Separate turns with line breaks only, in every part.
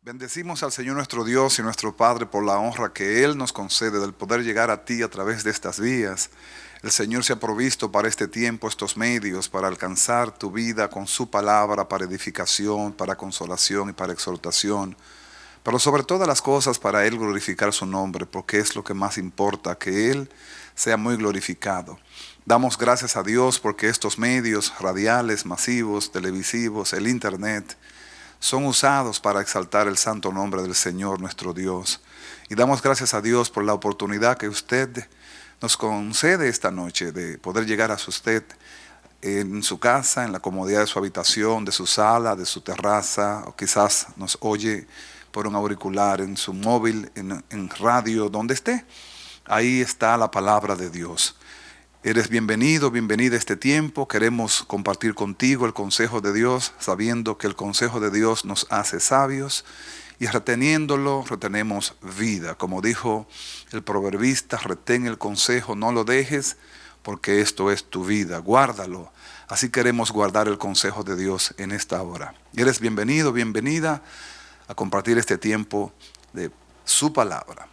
Bendecimos al Señor nuestro Dios y nuestro Padre por la honra que Él nos concede del poder llegar a ti a través de estas vías. El Señor se ha provisto para este tiempo estos medios para alcanzar tu vida con su palabra para edificación, para consolación y para exhortación. Pero sobre todas las cosas para Él glorificar su nombre, porque es lo que más importa, que Él sea muy glorificado. Damos gracias a Dios porque estos medios radiales, masivos, televisivos, el internet, son usados para exaltar el santo nombre del Señor nuestro Dios. Y damos gracias a Dios por la oportunidad que usted nos concede esta noche de poder llegar a usted en su casa, en la comodidad de su habitación, de su sala, de su terraza, o quizás nos oye por un auricular, en su móvil, en radio, donde esté. Ahí está la palabra de Dios. Eres bienvenido, bienvenida a este tiempo. Queremos compartir contigo el consejo de Dios, sabiendo que el consejo de Dios nos hace sabios y reteniéndolo, retenemos vida. Como dijo el proverbista, retén el consejo, no lo dejes, porque esto es tu vida, guárdalo. Así queremos guardar el consejo de Dios en esta hora. Y eres bienvenido, bienvenida a compartir este tiempo de su palabra.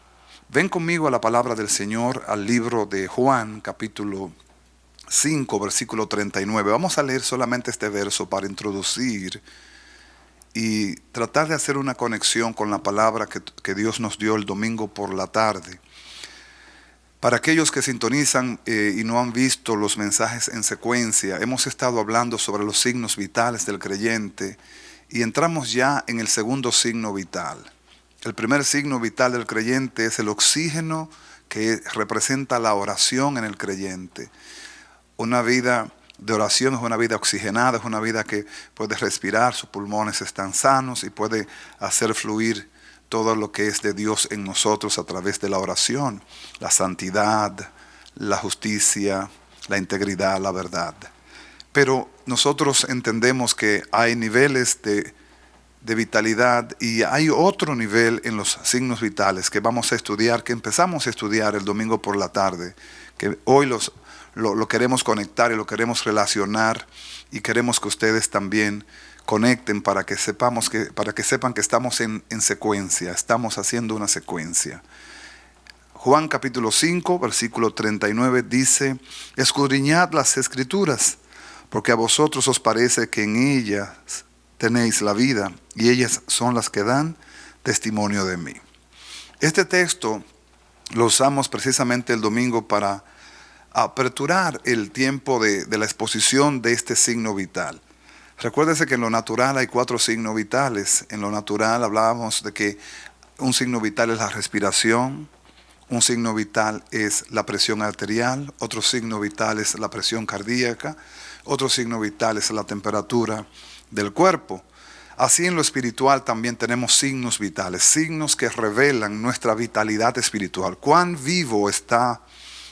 Ven conmigo a la palabra del Señor, al libro de Juan, capítulo 5, versículo 39. Vamos a leer solamente este verso para introducir y tratar de hacer una conexión con la palabra que Dios nos dio el domingo por la tarde. Para aquellos que sintonizan y no han visto los mensajes en secuencia, hemos estado hablando sobre los signos vitales del creyente y entramos ya en el segundo signo vital. El primer signo vital del creyente es el oxígeno que representa la oración en el creyente. Una vida de oración es una vida oxigenada, es una vida que puede respirar, sus pulmones están sanos y puede hacer fluir todo lo que es de Dios en nosotros a través de la oración, la santidad, la justicia, la integridad, la verdad. Pero nosotros entendemos que hay niveles de vitalidad y hay otro nivel en los signos vitales que vamos a estudiar, que empezamos a estudiar el domingo por la tarde, que hoy lo queremos conectar y lo queremos relacionar y queremos que ustedes también conecten para que sepan que estamos en secuencia, estamos haciendo una secuencia. Juan capítulo 5, versículo 39 dice: escudriñad las escrituras, porque a vosotros os parece que en ellas tenéis la vida, y ellas son las que dan testimonio de mí. Este texto lo usamos precisamente el domingo para aperturar el tiempo de la exposición de este signo vital. Recuérdese que en lo natural hay 4 signos vitales. En lo natural hablábamos de que un signo vital es la respiración, un signo vital es la presión arterial, otro signo vital es la presión cardíaca, otro signo vital es la temperatura del cuerpo. Así en lo espiritual también tenemos signos vitales, signos que revelan nuestra vitalidad espiritual. Cuán vivo está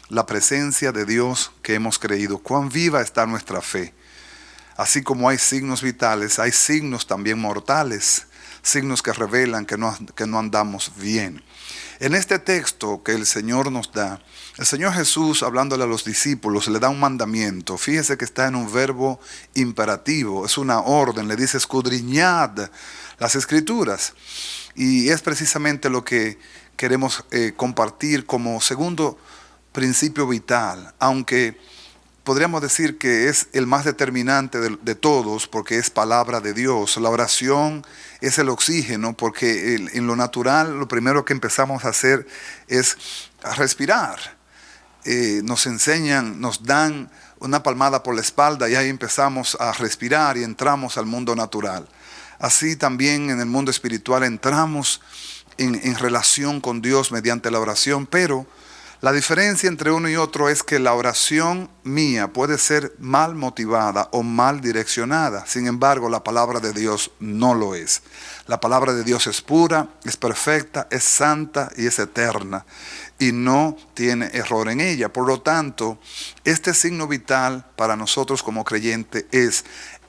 la presencia de Dios que hemos creído, cuán viva está nuestra fe. Así como hay signos vitales, hay signos también mortales, signos que revelan que no andamos bien. En este texto que el Señor nos da, el Señor Jesús, hablándole a los discípulos, le da un mandamiento. Fíjese que está en un verbo imperativo, es una orden. Le dice: escudriñad las escrituras. Y es precisamente lo que queremos compartir como segundo principio vital, aunque podríamos decir que es el más determinante de todos, porque es palabra de Dios. La oración es el oxígeno, porque en lo natural lo primero que empezamos a hacer es a respirar. Nos enseñan, nos dan una palmada por la espalda y ahí empezamos a respirar y entramos al mundo natural. Así también en el mundo espiritual entramos en relación con Dios mediante la oración, pero la diferencia entre uno y otro es que la oración mía puede ser mal motivada o mal direccionada. Sin embargo, la palabra de Dios no lo es. La palabra de Dios es pura, es perfecta, es santa y es eterna. Y no tiene error en ella. Por lo tanto, este signo vital para nosotros como creyentes es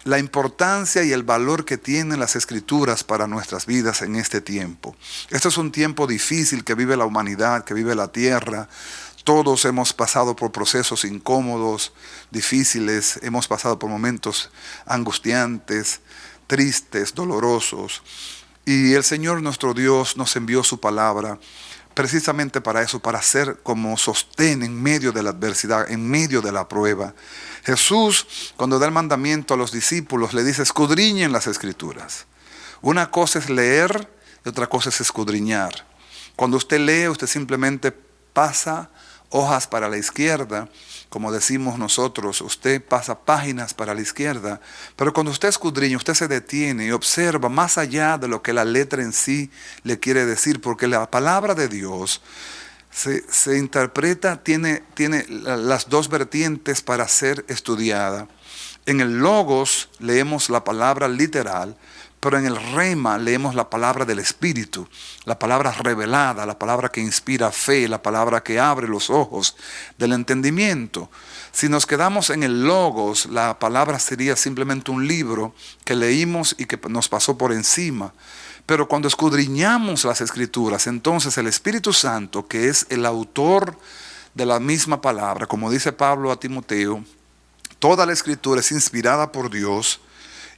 la importancia y el valor que tienen las escrituras para nuestras vidas en este tiempo. Este es un tiempo difícil que vive la humanidad, que vive la tierra. Todos hemos pasado por procesos incómodos, difíciles, hemos pasado por momentos angustiantes, tristes, dolorosos. Y el Señor nuestro Dios nos envió su palabra precisamente para eso, para ser como sostén en medio de la adversidad, en medio de la prueba. Jesús, cuando da el mandamiento a los discípulos, le dice: escudriñen las Escrituras. Una cosa es leer y otra cosa es escudriñar. Cuando usted lee, usted simplemente pasa hojas para la izquierda, como decimos nosotros, usted pasa páginas para la izquierda, pero cuando usted escudriña, usted se detiene y observa más allá de lo que la letra en sí le quiere decir, porque la palabra de Dios se interpreta, tiene las dos vertientes para ser estudiada. En el Logos leemos la palabra literal, pero en el Rema leemos la palabra del Espíritu, la palabra revelada, la palabra que inspira fe, la palabra que abre los ojos del entendimiento. Si nos quedamos en el Logos, la palabra sería simplemente un libro que leímos y que nos pasó por encima. Pero cuando escudriñamos las Escrituras, entonces el Espíritu Santo, que es el autor de la misma palabra, como dice Pablo a Timoteo, toda la Escritura es inspirada por Dios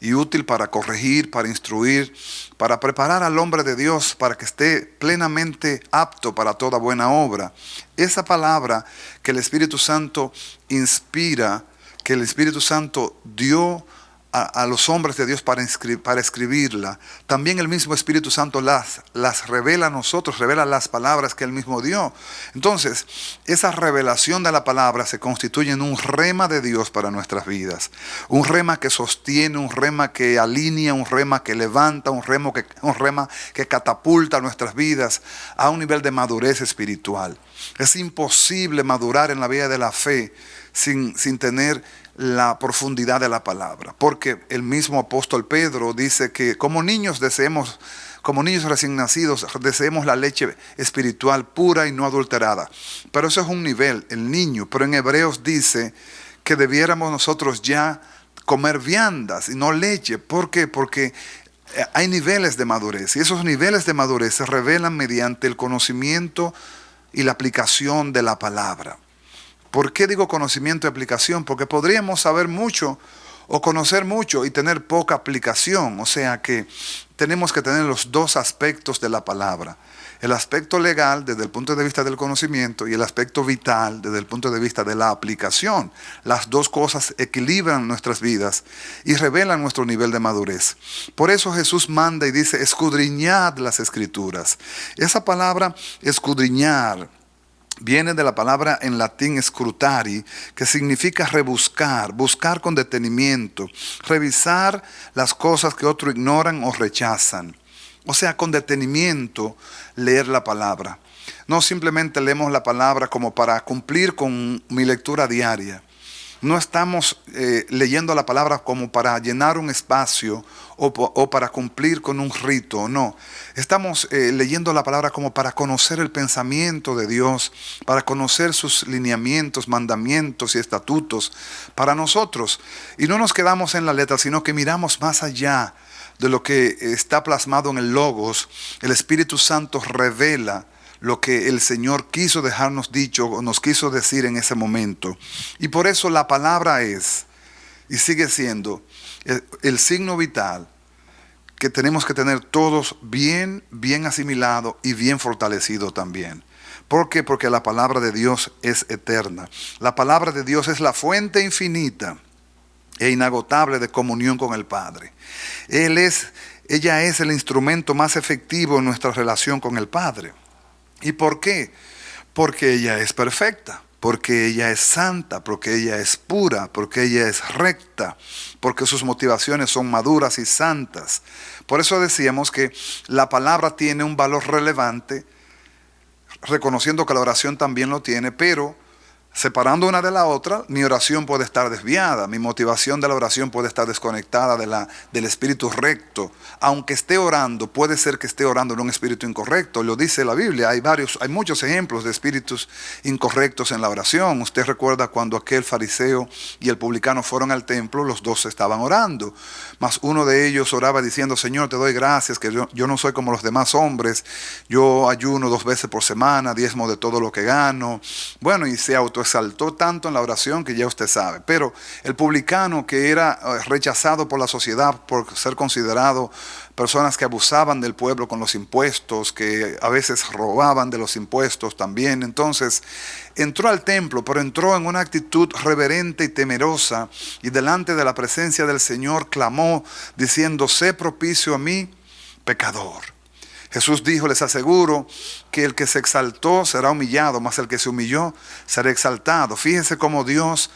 y útil para corregir, para instruir, para preparar al hombre de Dios para que esté plenamente apto para toda buena obra. Esa palabra que el Espíritu Santo inspira, que el Espíritu Santo dio a los hombres de Dios para escribirla, también el mismo Espíritu Santo las revela a nosotros, revela las palabras que Él mismo dio. Entonces, esa revelación de la palabra se constituye en un rema de Dios para nuestras vidas. Un rema que sostiene, un rema que alinea, un rema que levanta, un rema que catapulta nuestras vidas a un nivel de madurez espiritual. Es imposible madurar en la vida de la fe sin tener la profundidad de la palabra, porque el mismo apóstol Pedro dice que como niños recién nacidos, deseemos la leche espiritual pura y no adulterada. Pero eso es un nivel, el niño. Pero en Hebreos dice que debiéramos nosotros ya comer viandas y no leche. ¿Por qué? Porque hay niveles de madurez, y esos niveles de madurez se revelan mediante el conocimiento y la aplicación de la palabra. ¿Por qué digo conocimiento y aplicación? Porque podríamos saber mucho o conocer mucho y tener poca aplicación. O sea que tenemos que tener los dos aspectos de la palabra. El aspecto legal desde el punto de vista del conocimiento y el aspecto vital desde el punto de vista de la aplicación. Las dos cosas equilibran nuestras vidas y revelan nuestro nivel de madurez. Por eso Jesús manda y dice: escudriñad las Escrituras. Esa palabra escudriñar viene de la palabra en latín scrutari, que significa rebuscar, buscar con detenimiento, revisar las cosas que otros ignoran o rechazan. O sea, con detenimiento leer la palabra. No simplemente leemos la palabra como para cumplir con mi lectura diaria. No estamos leyendo la palabra como para llenar un espacio o para cumplir con un rito, no. Estamos leyendo la palabra como para conocer el pensamiento de Dios, para conocer sus lineamientos, mandamientos y estatutos para nosotros. Y no nos quedamos en la letra, sino que miramos más allá de lo que está plasmado en el Logos. El Espíritu Santo revela lo que el Señor quiso dejarnos dicho o nos quiso decir en ese momento. Y por eso la palabra es y sigue siendo el signo vital que tenemos que tener todos bien asimilado y bien fortalecido también. ¿Por qué? Porque la palabra de Dios es eterna. La palabra de Dios es la fuente infinita e inagotable de comunión con el Padre. Ella es el instrumento más efectivo en nuestra relación con el Padre. ¿Y por qué? Porque ella es perfecta, porque ella es santa, porque ella es pura, porque ella es recta, porque sus motivaciones son maduras y santas. Por eso decíamos que la palabra tiene un valor relevante, reconociendo que la oración también lo tiene, pero separando una de la otra, mi oración puede estar desviada, mi motivación de la oración puede estar desconectada del espíritu recto. Aunque esté orando, puede ser que esté orando en un espíritu incorrecto. Lo dice la Biblia, hay muchos ejemplos de espíritus incorrectos en la oración. Usted recuerda cuando aquel fariseo y el publicano fueron al templo, los dos estaban orando. Mas uno de ellos oraba diciendo: Señor, te doy gracias, que yo no soy como los demás hombres. Yo ayuno 2 veces por semana, diezmo de todo lo que gano. Bueno, y se autoexaltó tanto en la oración que ya usted sabe. Pero el publicano, que era rechazado por la sociedad por ser considerado personas que abusaban del pueblo con los impuestos, que a veces robaban de los impuestos también, entonces entró al templo, pero entró en una actitud reverente y temerosa, y delante de la presencia del Señor clamó diciendo: sé propicio a mí, pecador. Jesús dijo: les aseguro que el que se exaltó será humillado, mas el que se humilló será exaltado. Fíjense cómo Dios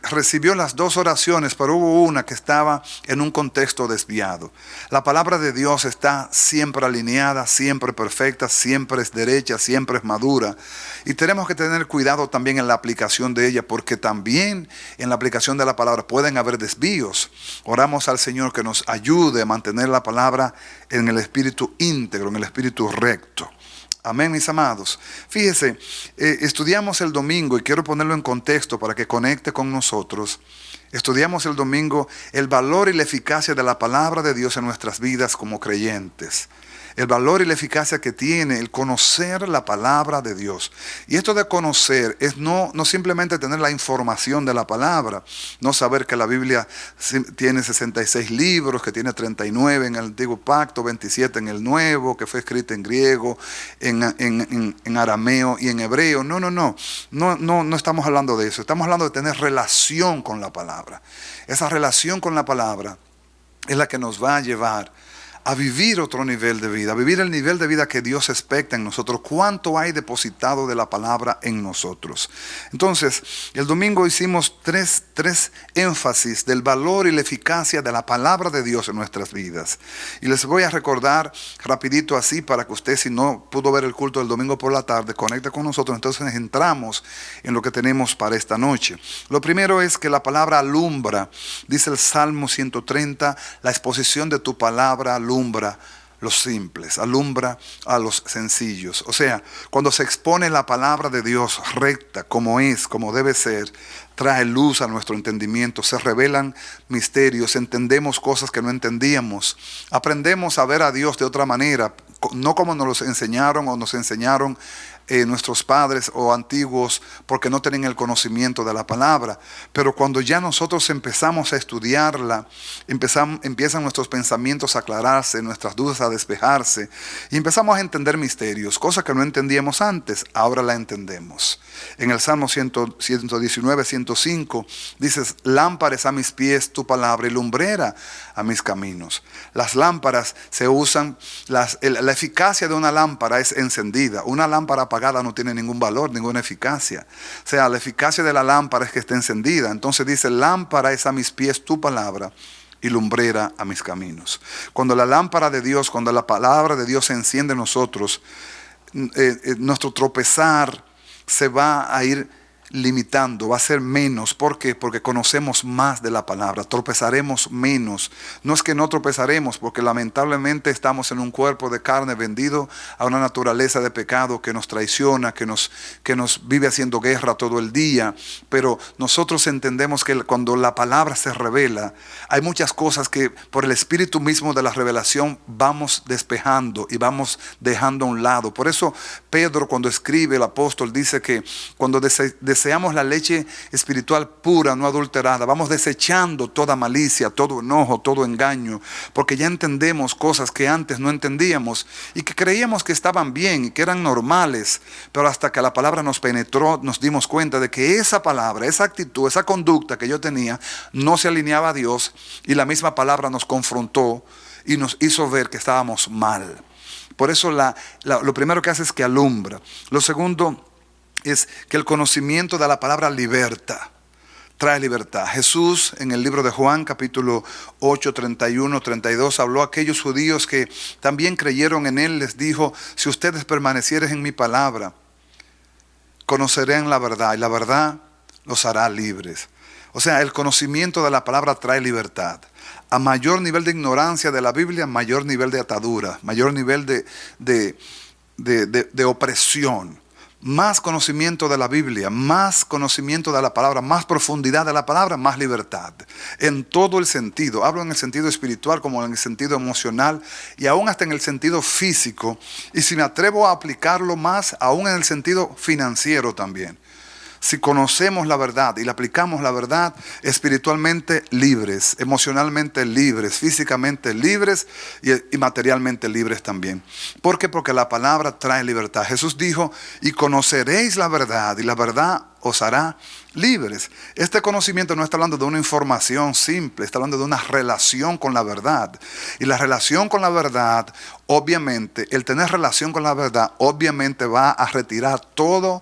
recibió las dos oraciones, pero hubo una que estaba en un contexto desviado. La palabra de Dios está siempre alineada, siempre perfecta, siempre es derecha, siempre es madura. Y tenemos que tener cuidado también en la aplicación de ella, porque también en la aplicación de la palabra pueden haber desvíos. Oramos al Señor que nos ayude a mantener la palabra en el espíritu íntegro, en el espíritu recto. Amén, mis amados. Fíjese, estudiamos el domingo, y quiero ponerlo en contexto para que conecte con nosotros. Estudiamos el domingo el valor y la eficacia de la palabra de Dios en nuestras vidas como creyentes. El valor y la eficacia que tiene el conocer la palabra de Dios. Y esto de conocer es no simplemente tener la información de la palabra, no saber que la Biblia tiene 66 libros, que tiene 39 en el Antiguo Pacto, 27 en el Nuevo, que fue escrita en griego, en arameo y en hebreo. No estamos hablando de eso. Estamos hablando de tener relación con la palabra. Esa relación con la palabra es la que nos va a llevar a vivir otro nivel de vida, a vivir el nivel de vida que Dios expecta en nosotros. ¿Cuánto hay depositado de la palabra en nosotros? Entonces, el domingo hicimos tres énfasis del valor y la eficacia de la palabra de Dios en nuestras vidas. Y les voy a recordar rapidito así para que usted, si no pudo ver el culto del domingo por la tarde, conecte con nosotros. Entonces entramos en lo que tenemos para esta noche. Lo primero es que la palabra alumbra. Dice el Salmo 130, la exposición de tu palabra alumbra los simples, alumbra a los sencillos. O sea, cuando se expone la palabra de Dios recta, como es, como debe ser, trae luz a nuestro entendimiento, se revelan misterios, entendemos cosas que no entendíamos, aprendemos a ver a Dios de otra manera, no como nos los enseñaron o nos enseñaron nuestros padres o antiguos, porque no tienen el conocimiento de la palabra. Pero cuando ya nosotros empezamos a estudiarla, empiezan nuestros pensamientos a aclararse, nuestras dudas a despejarse, y empezamos a entender misterios, cosas que no entendíamos antes, ahora la entendemos. En el Salmo 119, 105, dices: lámpara es a mis pies tu palabra y lumbrera a mis caminos. Las lámparas se usan, la eficacia de una lámpara es encendida. Una lámpara apagada no tiene ningún valor, ninguna eficacia. O sea, la eficacia de la lámpara es que esté encendida. Entonces dice: lámpara es a mis pies tu palabra y lumbrera a mis caminos. Cuando la lámpara de Dios, cuando la palabra de Dios se enciende en nosotros, nuestro tropezar se va a ir limitando, va a ser menos. ¿Por qué? Porque conocemos más de la palabra, tropezaremos menos. No es que no tropezaremos, porque lamentablemente estamos en un cuerpo de carne vendido a una naturaleza de pecado que nos traiciona, que nos vive haciendo guerra todo el día. Pero nosotros entendemos que cuando la palabra se revela, hay muchas cosas que por el espíritu mismo de la revelación vamos despejando y vamos dejando a un lado. Por eso Pedro, cuando escribe, el apóstol, dice que cuando deseamos la leche espiritual pura, no adulterada, vamos desechando toda malicia, todo enojo, todo engaño, porque ya entendemos cosas que antes no entendíamos y que creíamos que estaban bien y que eran normales, pero hasta que la palabra nos penetró, nos dimos cuenta de que esa palabra, esa actitud, esa conducta que yo tenía no se alineaba a Dios, y la misma palabra nos confrontó y nos hizo ver que estábamos mal. Por eso lo primero que hace es que alumbra. Lo segundo es que el conocimiento de la palabra liberta, trae libertad. Jesús, en el libro de Juan, capítulo 8, 31, 32, habló a aquellos judíos que también creyeron en Él. Les dijo: si ustedes permanecieren en mi palabra, conocerán la verdad, y la verdad los hará libres. O sea, el conocimiento de la palabra trae libertad. A mayor nivel de ignorancia de la Biblia, mayor nivel de atadura, mayor nivel de opresión. Más conocimiento de la Biblia, más conocimiento de la palabra, más profundidad de la palabra, más libertad. En todo el sentido. Hablo en el sentido espiritual como en el sentido emocional y aún hasta en el sentido físico. Y si me atrevo a aplicarlo más, aún en el sentido financiero también. Si conocemos la verdad y le aplicamos la verdad, espiritualmente libres, emocionalmente libres, físicamente libres y materialmente libres también. ¿Por qué? Porque la palabra trae libertad. Jesús dijo, y conoceréis la verdad, y la verdad os hará libres. Este conocimiento no está hablando de una información simple, está hablando de una relación con la verdad. Y la relación con la verdad, obviamente, el tener relación con la verdad, obviamente va a retirar toda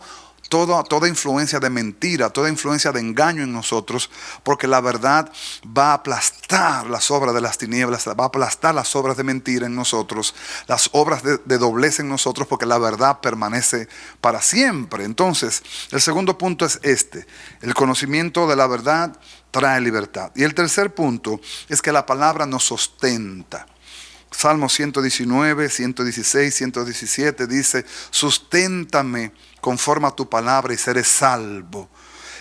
influencia de mentira, toda influencia de engaño en nosotros, porque la verdad va a aplastar las obras de las tinieblas, va a aplastar las obras de mentira en nosotros, las obras de doblez en nosotros, porque la verdad permanece para siempre. Entonces, el segundo punto es este: el conocimiento de la verdad trae libertad. Y el tercer punto es que la palabra nos sustenta. Salmo 119, 116, 117 dice, susténtame conforme a tu palabra y seré salvo.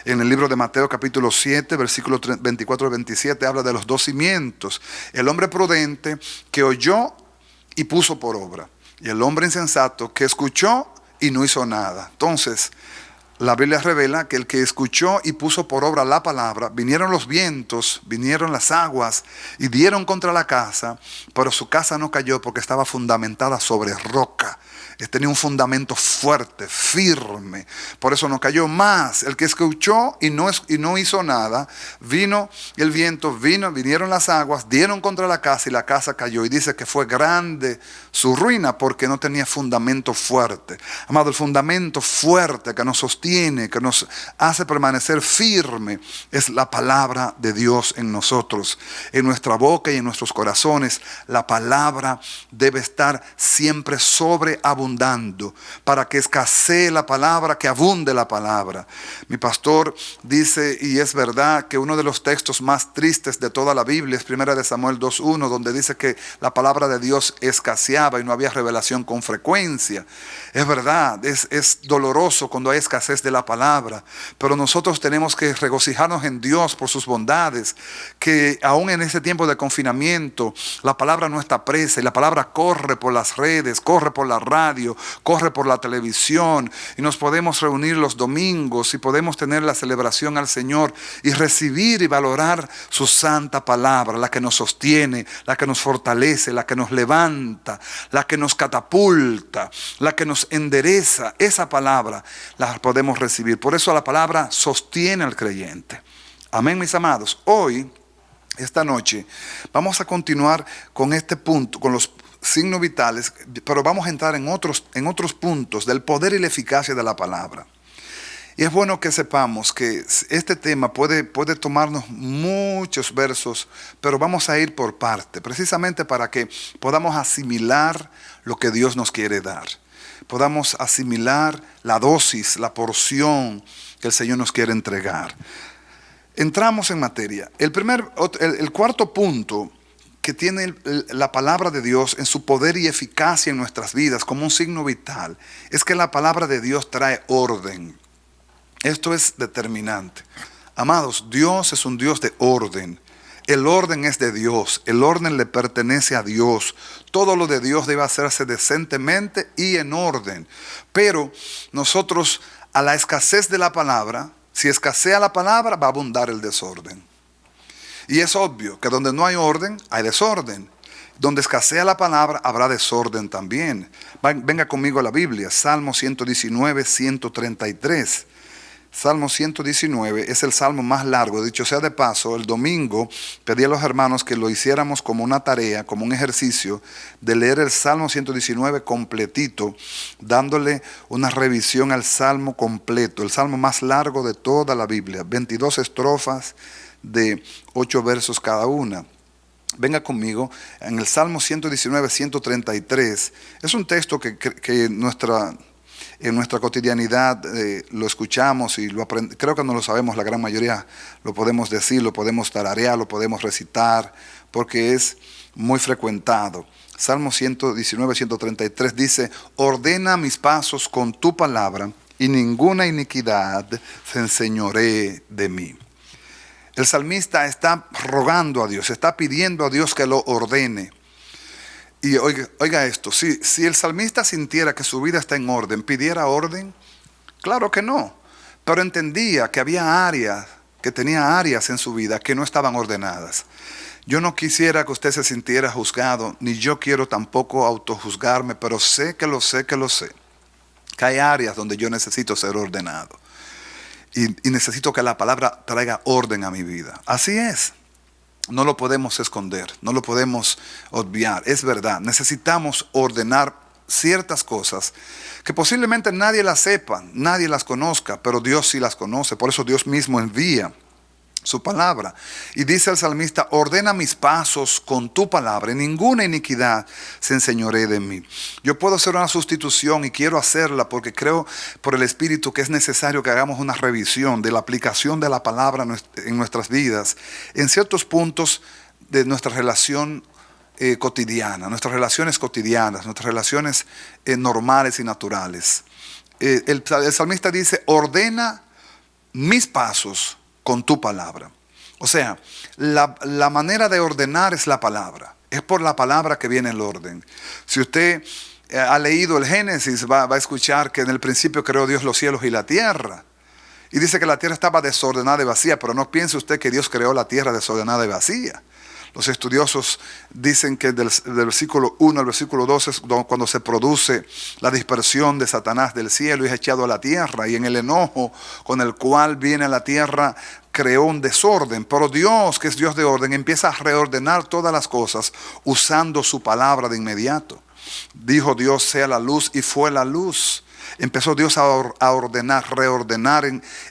En el libro de Mateo capítulo 7, versículos 24 y 27 habla de los dos cimientos. El hombre prudente que oyó y puso por obra. Y el hombre insensato que escuchó y no hizo nada. Entonces, la Biblia revela que el que escuchó y puso por obra la palabra, vinieron los vientos, vinieron las aguas y dieron contra la casa, pero su casa no cayó porque estaba fundamentada sobre roca. Tenía un fundamento fuerte, firme. Por eso no cayó más. El que escuchó y no hizo nada, vino el viento, vinieron las aguas, dieron contra la casa y la casa cayó. Y dice que fue grande su ruina porque no tenía fundamento fuerte. Amado, el fundamento fuerte que nos sostiene, que nos hace permanecer firme, es la palabra de Dios en nosotros. En nuestra boca y en nuestros corazones, la palabra debe estar siempre sobreabundante, para que escasee la palabra, que abunde la palabra. Mi pastor dice, y es verdad, que uno de los textos más tristes de toda la Biblia es 1 Samuel 2:1, donde dice que la palabra de Dios escaseaba y no había revelación con frecuencia. Es verdad, es doloroso cuando hay escasez de la palabra, pero nosotros tenemos que regocijarnos en Dios por sus bondades, que aún en ese tiempo de confinamiento, la palabra no está presa y la palabra corre por las redes, corre por la radio, corre por la televisión, y nos podemos reunir los domingos y podemos tener la celebración al Señor y recibir y valorar su santa palabra, la que nos sostiene, la que nos fortalece, la que nos levanta, la que nos catapulta, la que nos endereza. Esa palabra la podemos recibir. Por eso la palabra sostiene al creyente. Amén, mis amados. Hoy, esta noche, vamos a continuar con este punto, con los signos vitales, pero vamos a entrar en otros puntos del poder y la eficacia de la palabra. Y es bueno que sepamos que este tema puede tomarnos muchos versos, pero vamos a ir por parte, precisamente para que podamos asimilar lo que Dios nos quiere dar. Podamos asimilar la dosis, la porción que el Señor nos quiere entregar. Entramos en materia. El cuarto punto que tiene la palabra de Dios en su poder y eficacia en nuestras vidas como un signo vital, es que la palabra de Dios trae orden. Esto es determinante. Amados, Dios es un Dios de orden. El orden es de Dios, el orden le pertenece a Dios. Todo lo de Dios debe hacerse decentemente y en orden. Pero nosotros, a la escasez de la palabra, si escasea la palabra, va a abundar el desorden. Y es obvio que donde no hay orden, hay desorden. Donde escasea la palabra, habrá desorden también. Venga conmigo a la Biblia, Salmo 119, 133. Salmo 119 es el salmo más largo. Dicho sea de paso, el domingo pedí a los hermanos que lo hiciéramos como una tarea, como un ejercicio, de leer el Salmo 119 completito, dándole una revisión al salmo completo, el salmo más largo de toda la Biblia, 22 estrofas de 8 versos cada una. Venga conmigo en el Salmo 119, 133. Es un texto que en nuestra cotidianidad lo escuchamos y creo que no lo sabemos, la gran mayoría lo podemos decir, lo podemos tararear, lo podemos recitar, porque es muy frecuentado. Salmo 119, 133 dice, ordena mis pasos con tu palabra y ninguna iniquidad se enseñoree de mí. El salmista está rogando a Dios, está pidiendo a Dios que lo ordene. Y oiga esto, si el salmista sintiera que su vida está en orden, ¿pidiera orden? Claro que no. pero entendía que había áreas, que tenía áreas en su vida que no estaban ordenadas. Yo no quisiera que usted se sintiera juzgado, ni yo quiero tampoco autojuzgarme, pero sé, que hay áreas donde yo necesito ser ordenado. Y necesito que la palabra traiga orden a mi vida. Así es. No lo podemos esconder, no lo podemos obviar. Es verdad, necesitamos ordenar ciertas cosas que posiblemente nadie las sepa, nadie las conozca, pero Dios sí las conoce. Por eso Dios mismo envía su palabra. Y dice el salmista: ordena mis pasos con tu palabra, y ninguna iniquidad se enseñoree de mí. Yo puedo hacer una sustitución y quiero hacerla porque creo por el Espíritu que es necesario que hagamos una revisión de la aplicación de la palabra en nuestras vidas, en ciertos puntos de nuestra relación cotidiana, nuestras relaciones cotidianas, nuestras relaciones normales y naturales. El salmista dice: ordena mis pasos con tu palabra. O sea, la manera de ordenar es la palabra. Es por la palabra que viene el orden. Si usted ha leído el Génesis, va a escuchar que en el principio creó Dios los cielos y la tierra. Y dice que la tierra estaba desordenada y vacía, pero no piense usted que Dios creó la tierra desordenada y vacía. Los estudiosos dicen que del versículo 1 al versículo 2 es cuando se produce la dispersión de Satanás del cielo y es echado a la tierra. Y en el enojo con el cual viene a la tierra creó un desorden. Pero Dios, que es Dios de orden, empieza a reordenar todas las cosas usando su palabra de inmediato. Dijo Dios: sea la luz, y fue la luz. Empezó Dios a ordenar, reordenar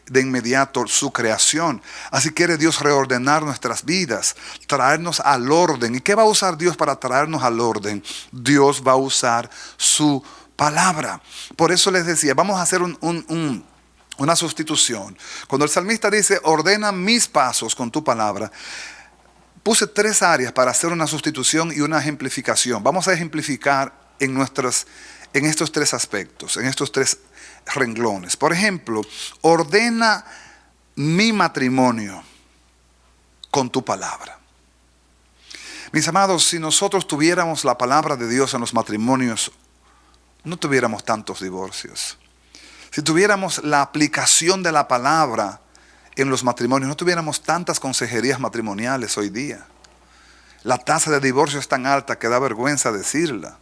de inmediato su creación. Así quiere Dios reordenar nuestras vidas, traernos al orden. ¿Y qué va a usar Dios para traernos al orden? Dios va a usar su palabra. Por eso les decía, vamos a hacer una sustitución. Cuando el salmista dice: ordena mis pasos con tu palabra, puse 3 áreas para hacer una sustitución y una ejemplificación. Vamos a ejemplificar en estos 3 aspectos, en estos 3 renglones. Por ejemplo, ordena mi matrimonio con tu palabra. Mis amados, si nosotros tuviéramos la palabra de Dios en los matrimonios, no tuviéramos tantos divorcios. Si tuviéramos la aplicación de la palabra en los matrimonios, no tuviéramos tantas consejerías matrimoniales hoy día. La tasa de divorcio es tan alta que da vergüenza decirla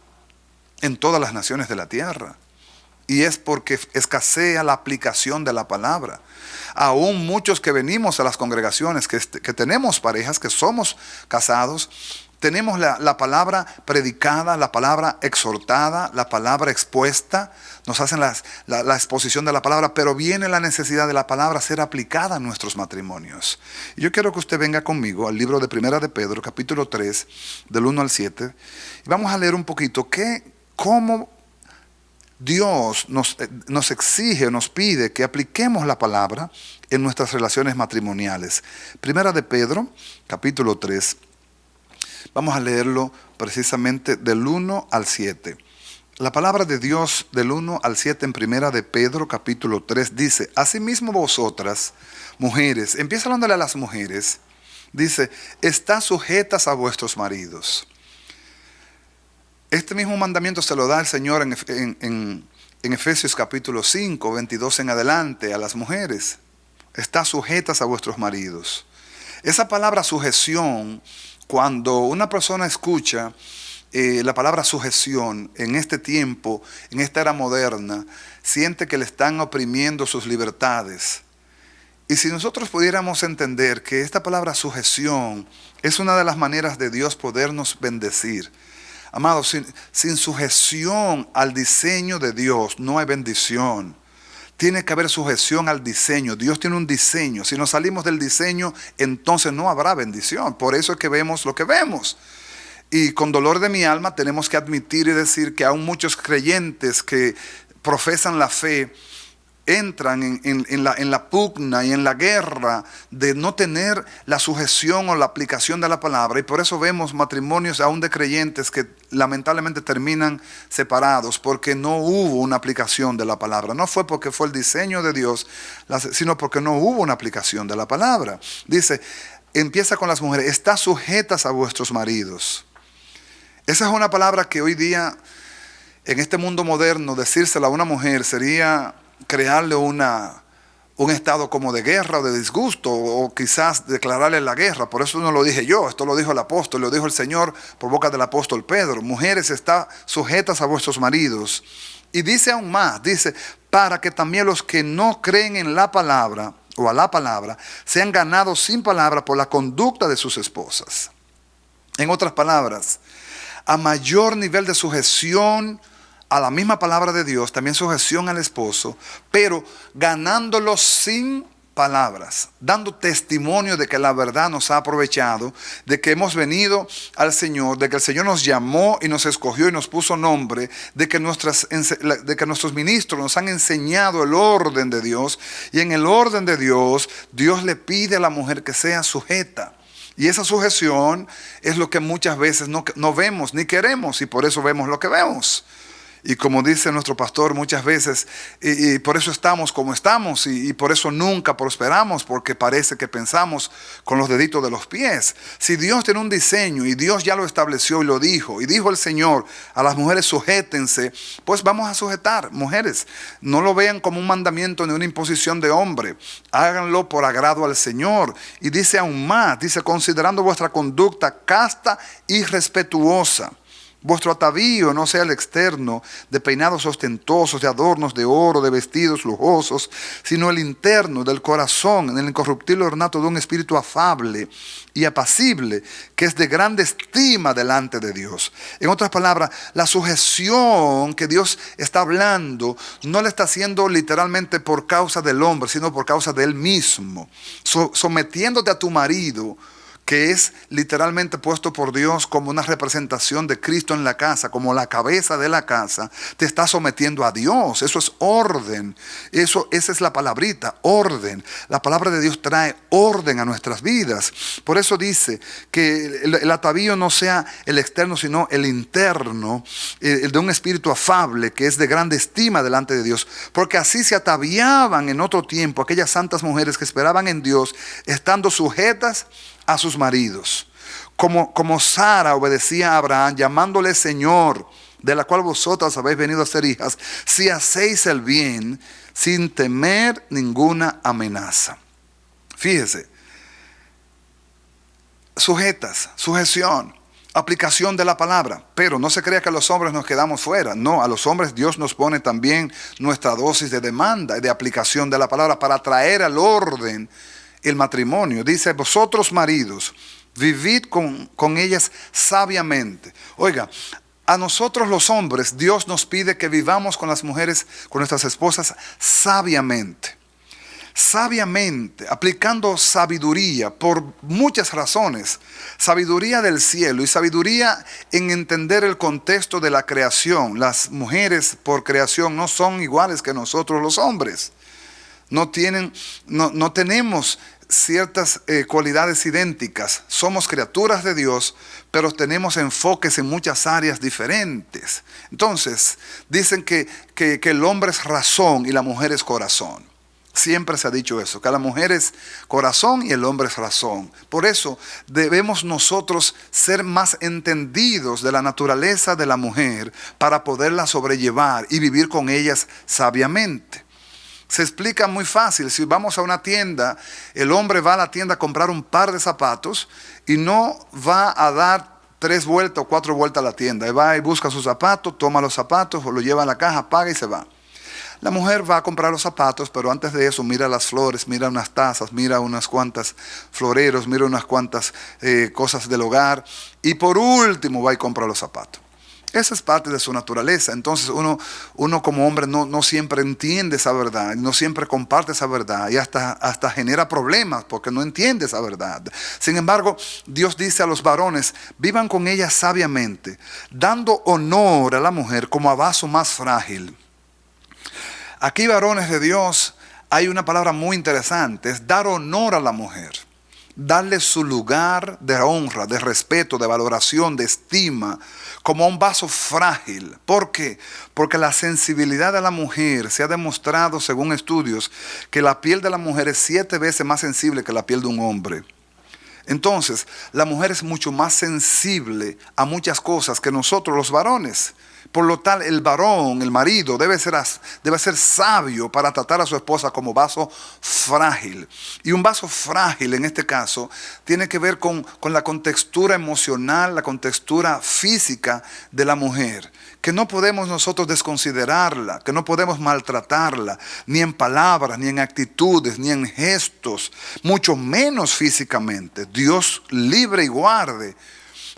en todas las naciones de la tierra. Y es porque escasea la aplicación de la palabra. Aún muchos que venimos a las congregaciones, que tenemos parejas, que somos casados, tenemos la palabra predicada, la palabra exhortada, la palabra expuesta. Nos hacen la exposición de la palabra, pero viene la necesidad de la palabra ser aplicada en nuestros matrimonios. Y yo quiero que usted venga conmigo al libro de Primera de Pedro, capítulo 3, del 1 al 7. Y vamos a leer un poquito cómo Dios nos exige, nos pide que apliquemos la palabra en nuestras relaciones matrimoniales. Primera de Pedro, capítulo 3. Vamos a leerlo precisamente del 1 al 7. La palabra de Dios del 1 al 7 en Primera de Pedro, capítulo 3, dice: asimismo vosotras, mujeres, empieza hablándole a las mujeres, dice: estad sujetas a vuestros maridos. Este mismo mandamiento se lo da el Señor en Efesios capítulo 5, 22 en adelante, a las mujeres. Estad sujetas a vuestros maridos. Esa palabra sujeción, cuando una persona escucha la palabra sujeción en este tiempo, en esta era moderna, siente que le están oprimiendo sus libertades. Y si nosotros pudiéramos entender que esta palabra sujeción es una de las maneras de Dios podernos bendecir. Amados, sin sujeción al diseño de Dios no hay bendición. Tiene que haber sujeción al diseño. Dios tiene un diseño. Si nos salimos del diseño, entonces no habrá bendición. Por eso es que vemos lo que vemos. Y con dolor de mi alma tenemos que admitir y decir que aún muchos creyentes que profesan la fe entran en la pugna y en la guerra de no tener la sujeción o la aplicación de la palabra. Y por eso vemos matrimonios aún de creyentes que lamentablemente terminan separados porque no hubo una aplicación de la palabra. No fue porque fue el diseño de Dios, sino porque no hubo una aplicación de la palabra. Dice, empieza con las mujeres: estad sujetas a vuestros maridos. Esa es una palabra que hoy día, en este mundo moderno, decírsela a una mujer sería crearle una un estado como de guerra o de disgusto, o quizás declararle la guerra. Por eso no lo dije yo, esto lo dijo el apóstol, lo dijo el Señor por boca del apóstol Pedro. Mujeres, están sujetas a vuestros maridos. Y dice aún más, dice, para que también los que no creen en la palabra o a la palabra sean ganados sin palabra por la conducta de sus esposas. En otras palabras, a mayor nivel de sujeción a la misma palabra de Dios, también sujeción al esposo, pero ganándolo sin palabras, dando testimonio de que la verdad nos ha aprovechado, de que hemos venido al Señor, de que el Señor nos llamó y nos escogió y nos puso nombre, de que nuestros ministros nos han enseñado el orden de Dios, y en el orden de Dios, Dios le pide a la mujer que sea sujeta. Y esa sujeción es lo que muchas veces no vemos ni queremos, y por eso vemos lo que vemos. Y como dice nuestro pastor muchas veces, y por eso estamos como estamos, y por eso nunca prosperamos, porque parece que pensamos con los deditos de los pies. Si Dios tiene un diseño y Dios ya lo estableció y lo dijo, y dijo el Señor a las mujeres sujétense, pues vamos a sujetar. Mujeres, no lo vean como un mandamiento ni una imposición de hombre, háganlo por agrado al Señor. Y dice aún más, dice, considerando vuestra conducta casta y respetuosa. Vuestro atavío no sea el externo, de peinados ostentosos, de adornos de oro, de vestidos lujosos, sino el interno, del corazón, en el incorruptible ornato de un espíritu afable y apacible, que es de grande estima delante de Dios. En otras palabras, la sujeción que Dios está hablando no le está haciendo literalmente por causa del hombre, sino por causa de él mismo. Sometiéndote a tu marido, que es literalmente puesto por Dios como una representación de Cristo en la casa, como la cabeza de la casa, te está sometiendo a Dios. Eso es orden. Esa es la palabrita, orden. La palabra de Dios trae orden a nuestras vidas. Por eso dice que el atavío no sea el externo, sino el interno, el de un espíritu afable, que es de grande estima delante de Dios. Porque así se ataviaban en otro tiempo aquellas santas mujeres que esperaban en Dios, estando sujetas a sus maridos, como Sara obedecía a Abraham, llamándole Señor, de la cual vosotras habéis venido a ser hijas, si hacéis el bien, sin temer ninguna amenaza. Fíjese, sujeción, aplicación de la palabra. Pero no se crea que los hombres nos quedamos fuera. No, a los hombres Dios nos pone también nuestra dosis de demanda y de aplicación de la palabra para traer al orden el matrimonio. Dice, vosotros maridos, vivid con ellas sabiamente. Oiga, a nosotros los hombres, Dios nos pide que vivamos con las mujeres, con nuestras esposas, sabiamente. Sabiamente, aplicando sabiduría por muchas razones. Sabiduría del cielo y sabiduría en entender el contexto de la creación. Las mujeres por creación no son iguales que nosotros los hombres. No tenemos ciertas cualidades idénticas. Somos criaturas de Dios, pero tenemos enfoques en muchas áreas diferentes. Entonces, dicen que el hombre es razón y la mujer es corazón. Siempre se ha dicho eso, que la mujer es corazón y el hombre es razón. Por eso debemos nosotros ser más entendidos de la naturaleza de la mujer para poderla sobrellevar y vivir con ellas sabiamente. Se explica muy fácil. Si vamos a una tienda, el hombre va a la tienda a comprar un par de zapatos y no va a dar 3 vueltas o 4 vueltas a la tienda. Él va y busca sus zapatos, toma los zapatos o lo lleva a la caja, paga y se va. La mujer va a comprar los zapatos, pero antes de eso mira las flores, mira unas tazas, mira unas cuantas floreros, mira unas cuantas cosas del hogar y por último va y compra los zapatos. Esa es parte de su naturaleza. Entonces uno como hombre no siempre entiende esa verdad, no siempre comparte esa verdad y hasta genera problemas porque no entiende esa verdad. Sin embargo, Dios dice a los varones, vivan con ella sabiamente, dando honor a la mujer como a vaso más frágil. Aquí, varones de Dios, hay una palabra muy interesante, es dar honor a la mujer. Darle su lugar de honra, de respeto, de valoración, de estima, como a un vaso frágil. ¿Por qué? Porque la sensibilidad de la mujer se ha demostrado, según estudios, que la piel de la mujer es 7 veces más sensible que la piel de un hombre. Entonces, la mujer es mucho más sensible a muchas cosas que nosotros los varones. Por lo tal, el varón, el marido, debe ser sabio para tratar a su esposa como vaso frágil. Y un vaso frágil, en este caso, tiene que ver con la contextura emocional, la contextura física de la mujer. Que no podemos nosotros desconsiderarla, que no podemos maltratarla, ni en palabras, ni en actitudes, ni en gestos, mucho menos físicamente. Dios libre y guarde.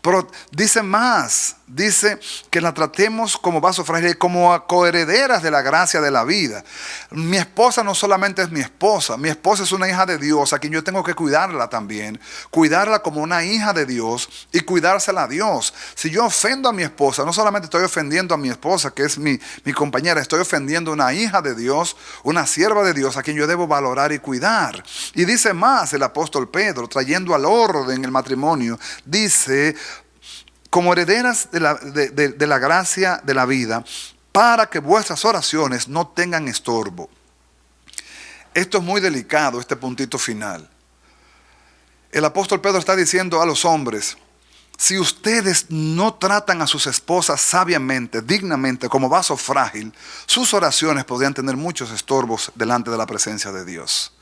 Pero dice más, dice que la tratemos como vaso frágil, como a coherederas de la gracia de la vida. Mi esposa no solamente es mi esposa es una hija de Dios, a quien yo tengo que cuidarla también. Cuidarla como una hija de Dios y cuidársela a Dios. Si yo ofendo a mi esposa, no solamente estoy ofendiendo a mi esposa, que es mi compañera, estoy ofendiendo a una hija de Dios, una sierva de Dios, a quien yo debo valorar y cuidar. Y dice más el apóstol Pedro, trayendo al orden el matrimonio, dice, como herederas de la gracia de la vida, para que vuestras oraciones no tengan estorbo. Esto es muy delicado, este puntito final. El apóstol Pedro está diciendo a los hombres, si ustedes no tratan a sus esposas sabiamente, dignamente, como vaso frágil, sus oraciones podrían tener muchos estorbos delante de la presencia de Dios.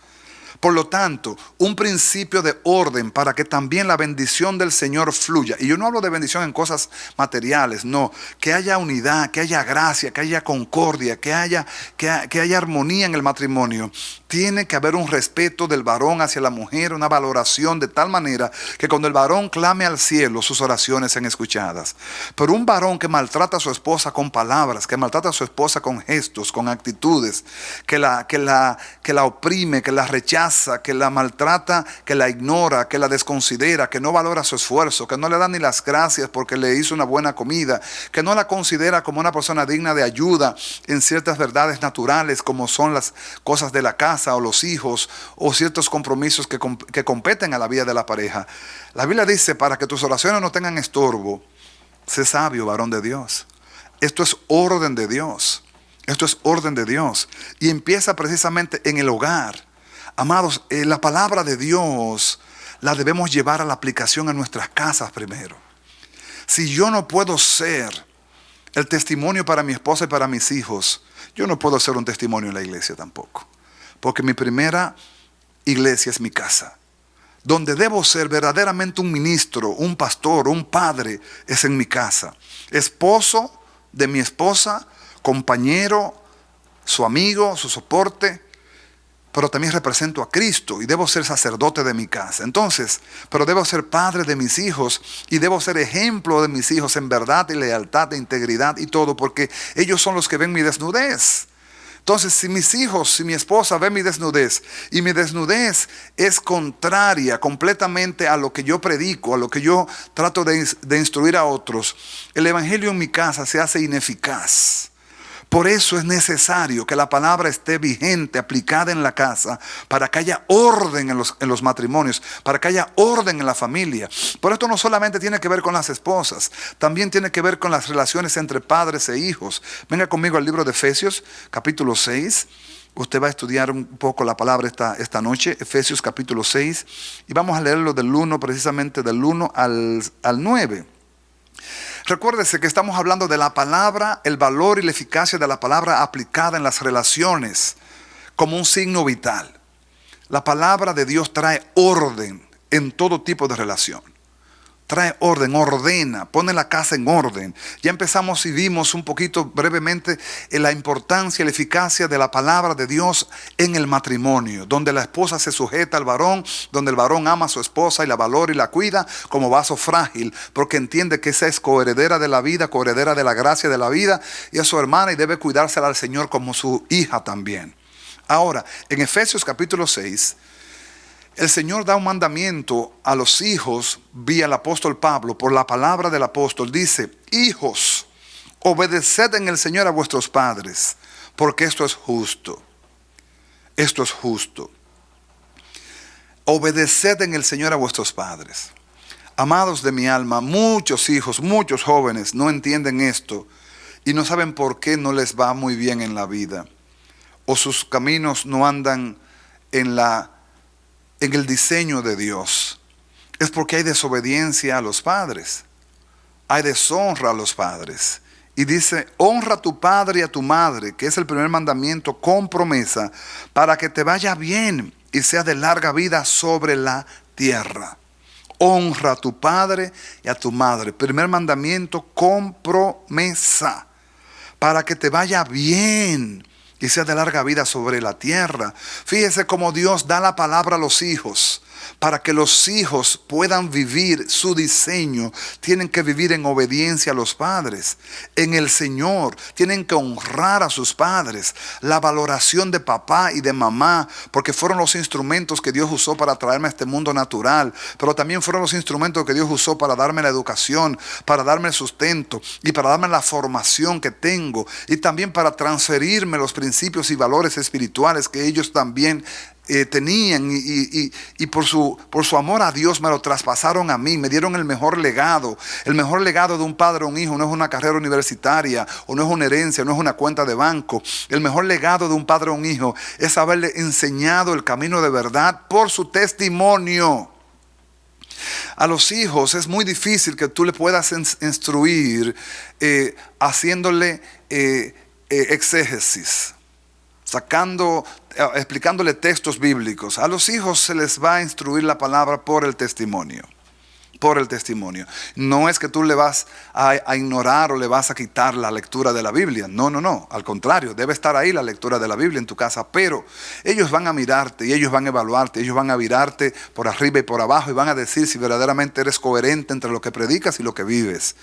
Por lo tanto, un principio de orden para que también la bendición del Señor fluya. Y yo no hablo de bendición en cosas materiales, no. Que haya unidad, que haya gracia, que haya concordia, que haya armonía en el matrimonio. Tiene que haber un respeto del varón hacia la mujer, una valoración de tal manera que cuando el varón clame al cielo, sus oraciones sean escuchadas. Pero un varón que maltrata a su esposa con palabras, que maltrata a su esposa con gestos, con actitudes, que la oprime, que la rechaza, que la maltrata, que la ignora, que la desconsidera, que no valora su esfuerzo, que no le da ni las gracias porque le hizo una buena comida, que no la considera como una persona digna de ayuda en ciertas verdades naturales como son las cosas de la casa o los hijos o ciertos compromisos que competen a la vida de la pareja. La Biblia dice, para que tus oraciones no tengan estorbo, sé sabio, varón de Dios. Esto es orden de Dios. Esto es orden de Dios. Y empieza precisamente en el hogar. Amados, la palabra de Dios la debemos llevar a la aplicación en nuestras casas primero. Si yo no puedo ser el testimonio para mi esposa y para mis hijos, yo no puedo ser un testimonio en la iglesia tampoco. Porque mi primera iglesia es mi casa. Donde debo ser verdaderamente un ministro, un pastor, un padre, es en mi casa. Esposo de mi esposa, compañero, su amigo, su soporte. Pero también represento a Cristo y debo ser sacerdote de mi casa. Entonces, pero debo ser padre de mis hijos y debo ser ejemplo de mis hijos en verdad y lealtad, e integridad y todo, porque ellos son los que ven mi desnudez. Entonces, si mis hijos, si mi esposa ve mi desnudez y mi desnudez es contraria completamente a lo que yo predico, a lo que yo trato de instruir a otros, el evangelio en mi casa se hace ineficaz. Por eso es necesario que la palabra esté vigente, aplicada en la casa, para que haya orden en los matrimonios, para que haya orden en la familia. Por esto no solamente tiene que ver con las esposas, también tiene que ver con las relaciones entre padres e hijos. Venga conmigo al libro de Efesios, capítulo 6. Usted va a estudiar un poco la palabra esta noche, Efesios capítulo 6, y vamos a leerlo del 1, precisamente del 1 al 9. Recuérdese que estamos hablando de la palabra, el valor y la eficacia de la palabra aplicada en las relaciones como un signo vital. La palabra de Dios trae orden en todo tipo de relación. Trae orden, ordena, pone la casa en orden. Ya empezamos y vimos un poquito brevemente la importancia y la eficacia de la palabra de Dios en el matrimonio, donde la esposa se sujeta al varón, donde el varón ama a su esposa y la valora y la cuida como vaso frágil, porque entiende que esa es coheredera de la vida, coheredera de la gracia de la vida, y es su hermana y debe cuidársela al Señor como su hija también. Ahora, en Efesios capítulo 6, el Señor da un mandamiento a los hijos vía el apóstol Pablo, por la palabra del apóstol. Dice, hijos, obedeced en el Señor a vuestros padres, porque esto es justo. Esto es justo. Obedeced en el Señor a vuestros padres. Amados de mi alma, muchos hijos, muchos jóvenes no entienden esto y no saben por qué no les va muy bien en la vida. O sus caminos no andan en el diseño de Dios. Es porque hay desobediencia a los padres. Hay deshonra a los padres. Y dice, honra a tu padre y a tu madre, que es el primer mandamiento con promesa, para que te vaya bien y seas de larga vida sobre la tierra. Honra a tu padre y a tu madre. Primer mandamiento con promesa, para que te vaya bien y seas de larga vida sobre la tierra. Fíjese cómo Dios da la palabra a los hijos. Para que los hijos puedan vivir su diseño, tienen que vivir en obediencia a los padres, en el Señor. Tienen que honrar a sus padres, la valoración de papá y de mamá, porque fueron los instrumentos que Dios usó para traerme a este mundo natural, pero también fueron los instrumentos que Dios usó para darme la educación, para darme el sustento y para darme la formación que tengo, y también para transferirme los principios y valores espirituales que ellos también tenían, y por su amor a Dios me lo traspasaron a mí, me dieron el mejor legado. El mejor legado de un padre o un hijo no es una carrera universitaria, o no es una herencia, no es una cuenta de banco. El mejor legado de un padre o un hijo es haberle enseñado el camino de verdad por su testimonio. A los hijos es muy difícil que tú le puedas instruir haciéndole exégesis, explicándole textos bíblicos. A los hijos se les va a instruir la palabra por el testimonio. Por el testimonio. No es que tú le vas a ignorar o le vas a quitar la lectura de la Biblia. No. Al contrario, debe estar ahí la lectura de la Biblia en tu casa. Pero ellos van a mirarte y ellos van a evaluarte. Ellos van a mirarte por arriba y por abajo y van a decir si verdaderamente eres coherente entre lo que predicas y lo que vives.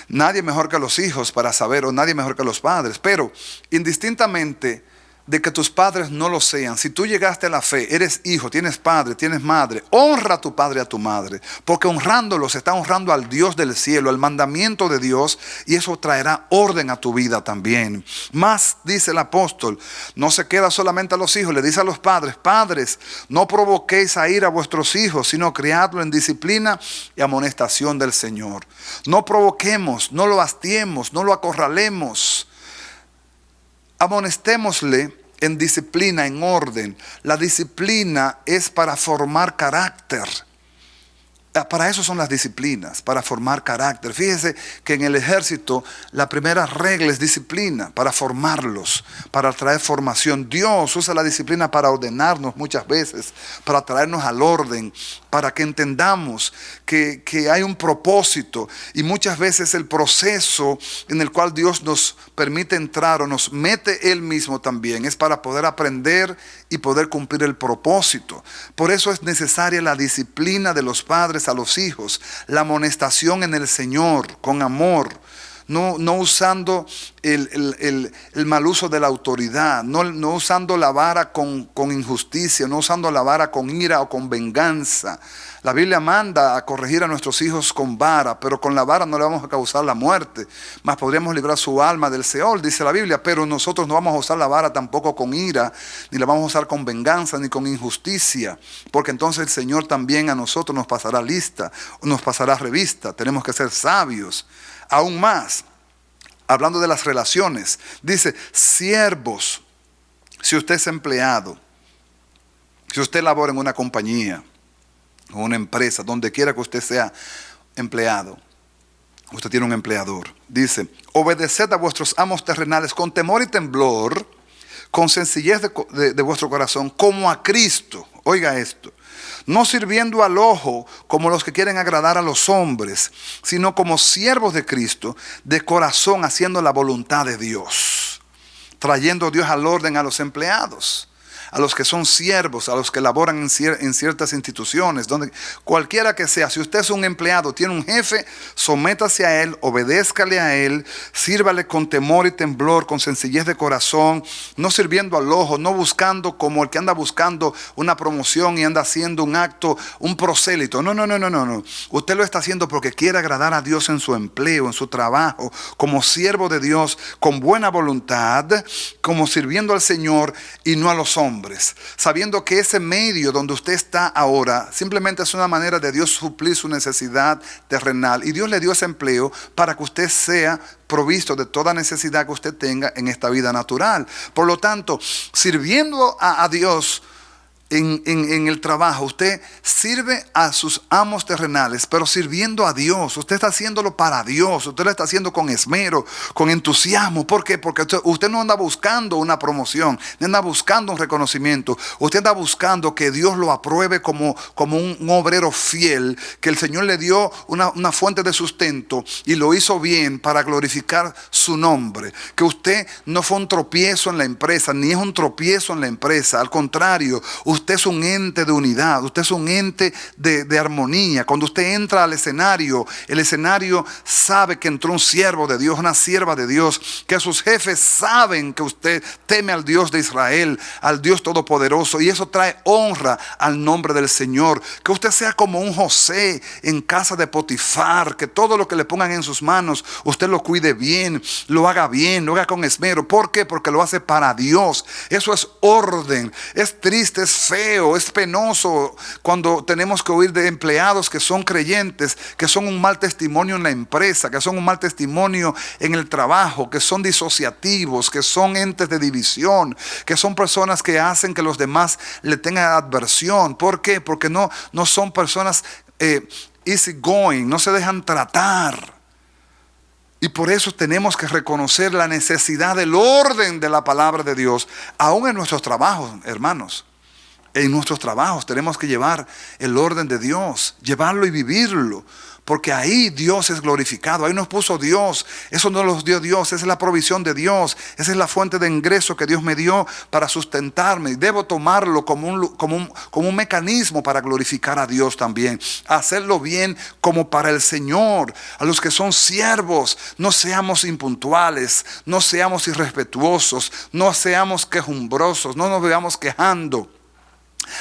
Nadie mejor que los hijos para saber, o nadie mejor que los padres. Pero indistintamente de que tus padres no lo sean, si tú llegaste a la fe, eres hijo, tienes padre, tienes madre, honra a tu padre y a tu madre, porque honrándolos está honrando al Dios del cielo, al mandamiento de Dios, y eso traerá orden a tu vida también. Más dice el apóstol, no se queda solamente a los hijos, le dice a los padres: padres, no provoquéis a ira a vuestros hijos, sino criadlo en disciplina y amonestación del Señor. No provoquemos, no lo hastiemos, no lo acorralemos. Amonestémosle en disciplina, en orden. La disciplina es para formar carácter. Para eso son las disciplinas, para formar carácter. Fíjese que en el ejército la primera regla es disciplina, para formarlos, para traer formación. Dios usa la disciplina para ordenarnos muchas veces, para traernos al orden, para que entendamos que hay un propósito. Y muchas veces el proceso en el cual Dios nos permite entrar o nos mete Él mismo también es para poder aprender y poder cumplir el propósito. Por eso es necesaria la disciplina de los padres a los hijos, la amonestación en el Señor con amor, no usando el mal uso de la autoridad, no usando la vara con injusticia, no usando la vara con ira o con venganza. La Biblia manda a corregir a nuestros hijos con vara, pero con la vara no le vamos a causar la muerte, mas podríamos librar su alma del Seol, dice la Biblia. Pero nosotros no vamos a usar la vara tampoco con ira, ni la vamos a usar con venganza, ni con injusticia, porque entonces el Señor también a nosotros nos pasará lista, nos pasará revista. Tenemos que ser sabios. Aún más, hablando de las relaciones, dice: siervos, si usted es empleado, si usted labora en una compañía o una empresa, donde quiera que usted sea empleado, usted tiene un empleador. Dice: obedeced a vuestros amos terrenales con temor y temblor, con sencillez de vuestro corazón, como a Cristo. Oiga esto: no sirviendo al ojo como los que quieren agradar a los hombres, sino como siervos de Cristo, de corazón, haciendo la voluntad de Dios, trayendo Dios al orden a los empleados, a los que son siervos, a los que laboran en ciertas instituciones, donde cualquiera que sea. Si usted es un empleado, tiene un jefe, sométase a él, obedézcale a él, sírvale con temor y temblor, con sencillez de corazón, no sirviendo al ojo, no buscando como el que anda buscando una promoción y anda haciendo un acto, un prosélito. No. Usted lo está haciendo porque quiere agradar a Dios en su empleo, en su trabajo, como siervo de Dios, con buena voluntad, como sirviendo al Señor y no a los hombres, sabiendo que ese medio donde usted está ahora simplemente es una manera de Dios suplir su necesidad terrenal, y Dios le dio ese empleo para que usted sea provisto de toda necesidad que usted tenga en esta vida natural. Por lo tanto, sirviendo a Dios en el trabajo, usted sirve a sus amos terrenales, pero sirviendo a Dios. Usted está haciéndolo para Dios. Usted lo está haciendo con esmero, con entusiasmo. ¿Por qué? Porque usted no anda buscando una promoción, no anda buscando un reconocimiento. Usted anda buscando que Dios lo apruebe como un obrero fiel, que el Señor le dio una fuente de sustento y lo hizo bien para glorificar su nombre. Que usted no fue un tropiezo en la empresa, ni es un tropiezo en la empresa. Al contrario, usted es un ente de unidad, usted es un ente de armonía. Cuando usted entra al escenario, el escenario sabe que entró un siervo de Dios, una sierva de Dios, que sus jefes saben que usted teme al Dios de Israel, al Dios Todopoderoso, y eso trae honra al nombre del Señor. Que usted sea como un José en casa de Potifar, que todo lo que le pongan en sus manos, usted lo cuide bien, lo haga con esmero. ¿Por qué? Porque lo hace para Dios. Eso es orden. Es triste, es feo, es penoso cuando tenemos que oír de empleados que son creyentes, que son un mal testimonio en la empresa, que son un mal testimonio en el trabajo, que son disociativos, que son entes de división, que son personas que hacen que los demás le tengan adversión. ¿Por qué? Porque no son personas easy going, no se dejan tratar. Y por eso tenemos que reconocer la necesidad del orden de la palabra de Dios, aún en nuestros trabajos, hermanos. En nuestros trabajos tenemos que llevar el orden de Dios, llevarlo y vivirlo, porque ahí Dios es glorificado, ahí nos puso Dios. Eso no los dio Dios, esa es la provisión de Dios, esa es la fuente de ingreso que Dios me dio para sustentarme. Debo tomarlo como un mecanismo para glorificar a Dios también, hacerlo bien como para el Señor. A los que son siervos, no seamos impuntuales, no seamos irrespetuosos, no seamos quejumbrosos, no nos veamos quejando.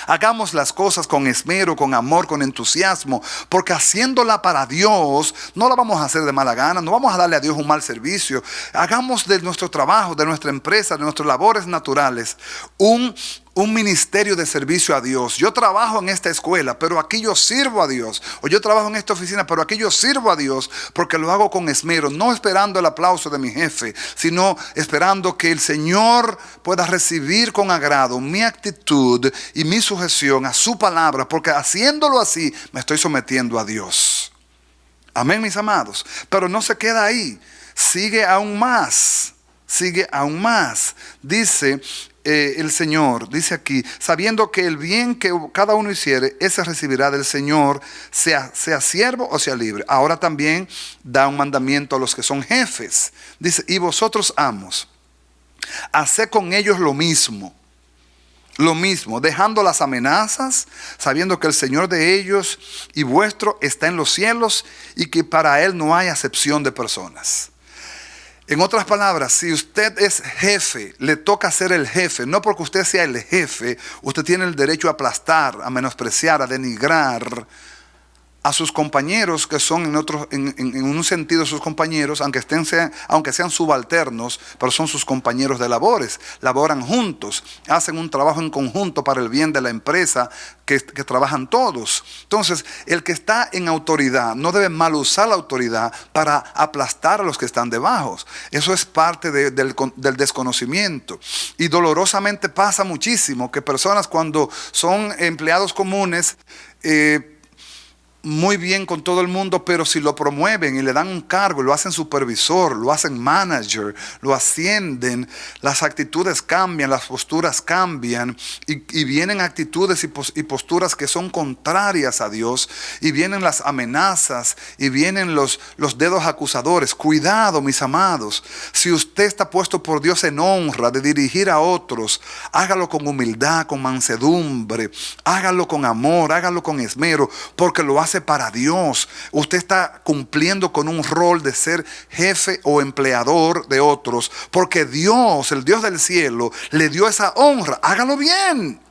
Hagamos las cosas con esmero, con amor, con entusiasmo, porque haciéndola para Dios, no la vamos a hacer de mala gana, no vamos a darle a Dios un mal servicio. Hagamos de nuestro trabajo, de nuestra empresa, de nuestras labores naturales, un ministerio de servicio a Dios. Yo trabajo en esta escuela, pero aquí yo sirvo a Dios. O yo trabajo en esta oficina, pero aquí yo sirvo a Dios, porque lo hago con esmero, no esperando el aplauso de mi jefe, sino esperando que el Señor pueda recibir con agrado mi actitud y mi sujeción a su palabra, porque haciéndolo así me estoy sometiendo a Dios. Amén, mis amados. Pero no se queda ahí, sigue aún más. Dice el Señor, dice aquí, sabiendo que el bien que cada uno hiciere, ese recibirá del Señor, sea siervo o sea libre. Ahora también da un mandamiento a los que son jefes. Dice, y vosotros, amos, haced con ellos lo mismo, dejando las amenazas, sabiendo que el Señor de ellos y vuestro está en los cielos y que para Él no hay acepción de personas. En otras palabras, si usted es jefe, le toca ser el jefe. No porque usted sea el jefe, usted tiene el derecho a aplastar, a menospreciar, a denigrar a sus compañeros, que son en un sentido sus compañeros, aunque sean subalternos, pero son sus compañeros de labores. Laboran juntos, hacen un trabajo en conjunto para el bien de la empresa que trabajan todos. Entonces, el que está en autoridad no debe mal usar la autoridad para aplastar a los que están debajo. Eso es parte del desconocimiento. Y dolorosamente pasa muchísimo que personas, cuando son empleados comunes, muy bien con todo el mundo, pero si lo promueven y le dan un cargo, lo hacen supervisor, lo hacen manager, lo ascienden, las actitudes cambian, las posturas cambian, y vienen actitudes y posturas que son contrarias a Dios, y vienen las amenazas, y vienen los dedos acusadores. Cuidado, mis amados, si usted está puesto por Dios en honra de dirigir a otros, hágalo con humildad, con mansedumbre, hágalo con amor, hágalo con esmero, porque lo hace para Dios. Usted está cumpliendo con un rol de ser jefe o empleador de otros, porque Dios, el Dios del cielo, le dio esa honra. Hágalo bien.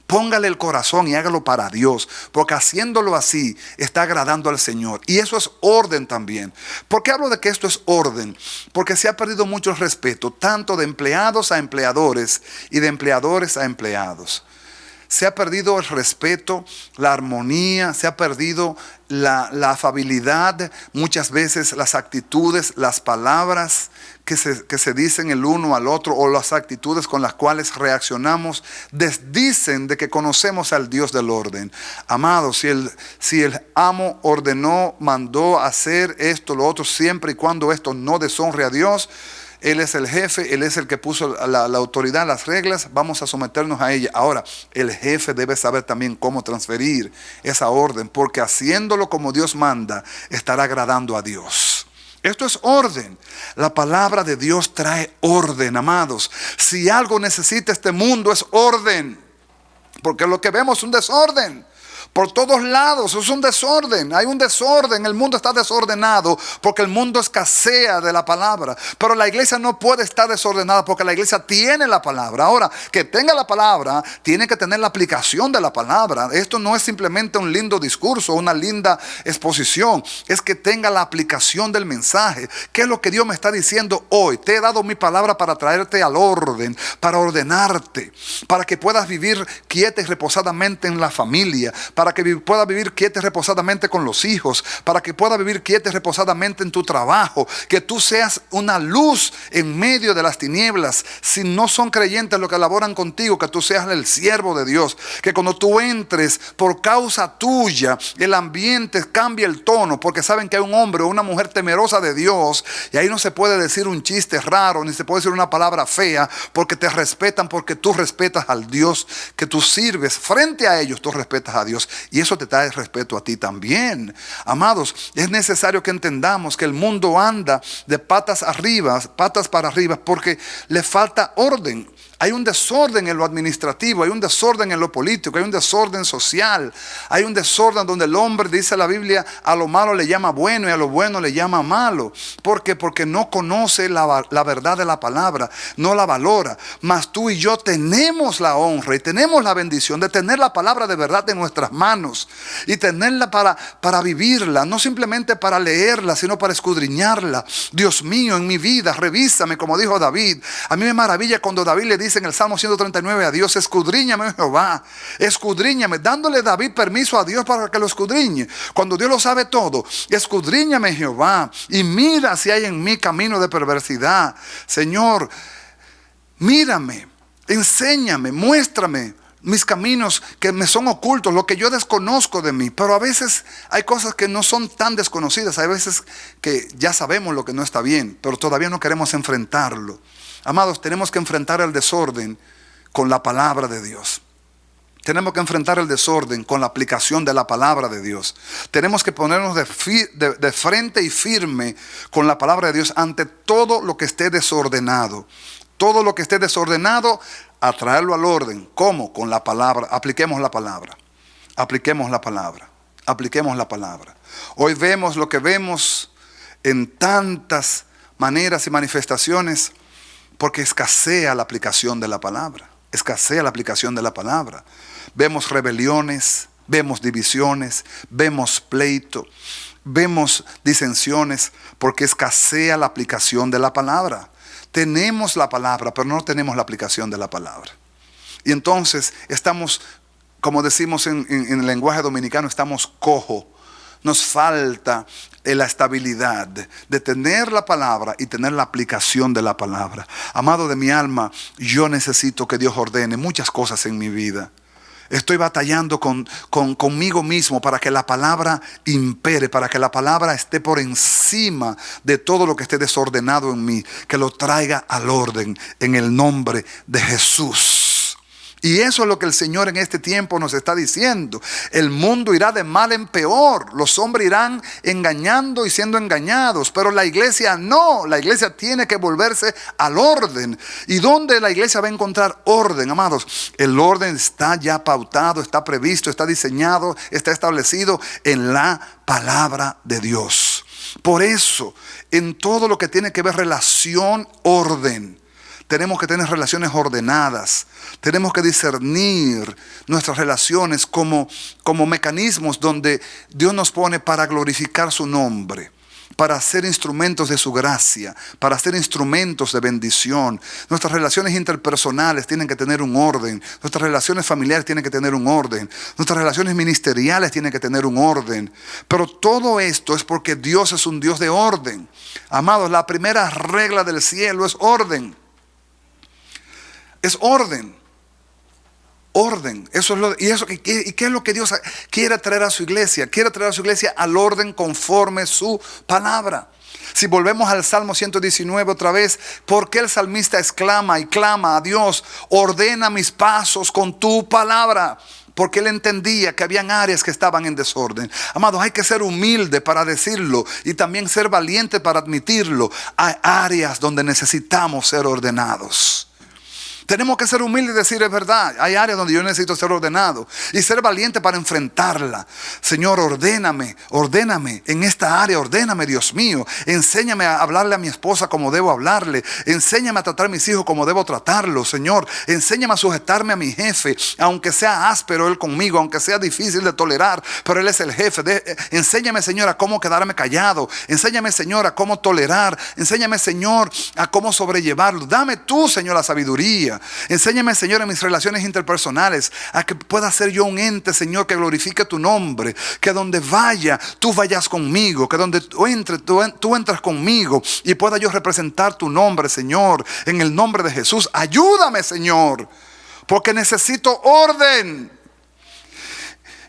Póngale el corazón y hágalo para Dios, porque haciéndolo así está agradando al Señor. Y eso es orden también. ¿Por qué hablo de que esto es orden? Porque se ha perdido mucho el respeto, tanto de empleados a empleadores y de empleadores a empleados. se ha perdido el respeto, la armonía, se ha perdido la afabilidad, muchas veces las actitudes, las palabras que se dicen el uno al otro, o las actitudes con las cuales reaccionamos, desdicen de que conocemos al Dios del orden. Amados, si el amo ordenó, mandó hacer esto, lo otro, siempre y cuando esto no deshonre a Dios, Él es el jefe, Él es el que puso la autoridad, las reglas, vamos a someternos a ella. Ahora, el jefe debe saber también cómo transferir esa orden, porque haciéndolo como Dios manda, estará agradando a Dios. Esto es orden. La palabra de Dios trae orden, amados. Si algo necesita este mundo es orden, porque lo que vemos es un desorden. Por todos lados es un desorden, hay un desorden, el mundo está desordenado porque el mundo escasea de la palabra. Pero la iglesia no puede estar desordenada porque la iglesia tiene la palabra. Ahora, que tenga la palabra, tiene que tener la aplicación de la palabra. Esto no es simplemente un lindo discurso, una linda exposición, es que tenga la aplicación del mensaje. ¿Qué es lo que Dios me está diciendo hoy? Te he dado mi palabra para traerte al orden, para ordenarte, para que puedas vivir quieta y reposadamente en la familia, para que pueda vivir quieta y reposadamente con los hijos, para que pueda vivir quieta y reposadamente en tu trabajo, que tú seas una luz en medio de las tinieblas. Si no son creyentes los que laboran contigo, que tú seas el siervo de Dios, que cuando tú entres por causa tuya, el ambiente cambie el tono, porque saben que hay un hombre o una mujer temerosa de Dios, y ahí no se puede decir un chiste raro, ni se puede decir una palabra fea, porque te respetan, porque tú respetas al Dios que tú sirves. Frente a ellos tú respetas a Dios. Y eso te trae respeto a ti también. Amados, es necesario que entendamos que el mundo anda de patas para arriba, porque le falta orden. Hay un desorden en lo administrativo, hay un desorden en lo político, hay un desorden social, hay un desorden donde el hombre, dice la Biblia, a lo malo le llama bueno y a lo bueno le llama malo. ¿Por qué? Porque no conoce la verdad de la palabra, no la valora. Mas tú y yo tenemos la honra y tenemos la bendición de tener la palabra de verdad en nuestras manos y tenerla para vivirla, no simplemente para leerla, sino para escudriñarla. Dios mío, en mi vida, revísame, como dijo David. A mí me maravilla cuando David le dice en el Salmo 139 a Dios: escudriñame, Jehová, escudriñame, dándole David permiso a Dios para que lo escudriñe. Cuando Dios lo sabe todo, escudriñame, Jehová, y mira si hay en mí camino de perversidad. Señor, mírame, enséñame, muéstrame mis caminos que me son ocultos, lo que yo desconozco de mí. Pero a veces hay cosas que no son tan desconocidas, hay veces que ya sabemos lo que no está bien, pero todavía no queremos enfrentarlo. Amados, tenemos que enfrentar el desorden con la palabra de Dios. Tenemos que enfrentar el desorden con la aplicación de la palabra de Dios. Tenemos que ponernos de frente y firme con la palabra de Dios ante todo lo que esté desordenado. Todo lo que esté desordenado, a traerlo al orden. ¿Cómo? Con la palabra. Apliquemos la palabra. Apliquemos la palabra. Apliquemos la palabra. Hoy vemos lo que vemos en tantas maneras y manifestaciones, porque escasea la aplicación de la palabra. Escasea la aplicación de la palabra. Vemos rebeliones, vemos divisiones, vemos pleito, vemos disensiones, porque escasea la aplicación de la palabra. Tenemos la palabra, pero no tenemos la aplicación de la palabra. Y entonces estamos, como decimos en el lenguaje dominicano, estamos cojo. Nos falta la estabilidad de tener la palabra y tener la aplicación de la palabra. Amado de mi alma, yo necesito que Dios ordene muchas cosas en mi vida. Estoy batallando conmigo mismo para que la palabra impere, para que la palabra esté por encima de todo lo que esté desordenado en mí, que lo traiga al orden en el nombre de Jesús. Y eso es lo que el Señor en este tiempo nos está diciendo. El mundo irá de mal en peor. Los hombres irán engañando y siendo engañados. Pero la iglesia no. La iglesia tiene que volverse al orden. ¿Y dónde la iglesia va a encontrar orden, amados? El orden está ya pautado, está previsto, está diseñado, está establecido en la palabra de Dios. Por eso, en todo lo que tiene que ver relación, orden, tenemos que tener relaciones ordenadas. Tenemos que discernir nuestras relaciones como mecanismos donde Dios nos pone para glorificar su nombre. para ser instrumentos de su gracia, para ser instrumentos de bendición. Nuestras relaciones interpersonales tienen que tener un orden. Nuestras relaciones familiares tienen que tener un orden. Nuestras relaciones ministeriales tienen que tener un orden. Pero todo esto es porque Dios es un Dios de orden. Amados, la primera regla del cielo es orden. Es orden. Orden, ¿y qué es lo que Dios quiere traer a su iglesia? Quiere traer a su iglesia al orden conforme su palabra. Si volvemos al Salmo 119 otra vez, ¿por qué el salmista exclama y clama a Dios? Ordena mis pasos con tu palabra. Porque él entendía que habían áreas que estaban en desorden. Amados, hay que ser humilde para decirlo y también ser valiente para admitirlo. Hay áreas donde necesitamos ser ordenados. Tenemos que ser humildes y decir, es verdad, hay áreas donde yo necesito ser ordenado y ser valiente para enfrentarla. Señor, ordéname en esta área, ordéname, Dios mío. Enséñame a hablarle a mi esposa como debo hablarle. Enséñame a tratar a mis hijos como debo tratarlos, Señor. Enséñame a sujetarme a mi jefe, aunque sea áspero él conmigo, aunque sea difícil de tolerar, pero él es el jefe. Enséñame, Señor, a cómo quedarme callado. Enséñame, Señor, a cómo tolerar. Enséñame, Señor, a cómo sobrellevarlo. Dame tú, Señor, la sabiduría. Enséñame, Señor, en mis relaciones interpersonales a que pueda ser yo un ente, Señor, que glorifique tu nombre. Que donde vaya, tú vayas conmigo. Que donde tú entres conmigo y pueda yo representar tu nombre, Señor. En el nombre de Jesús, ayúdame, Señor, porque necesito orden.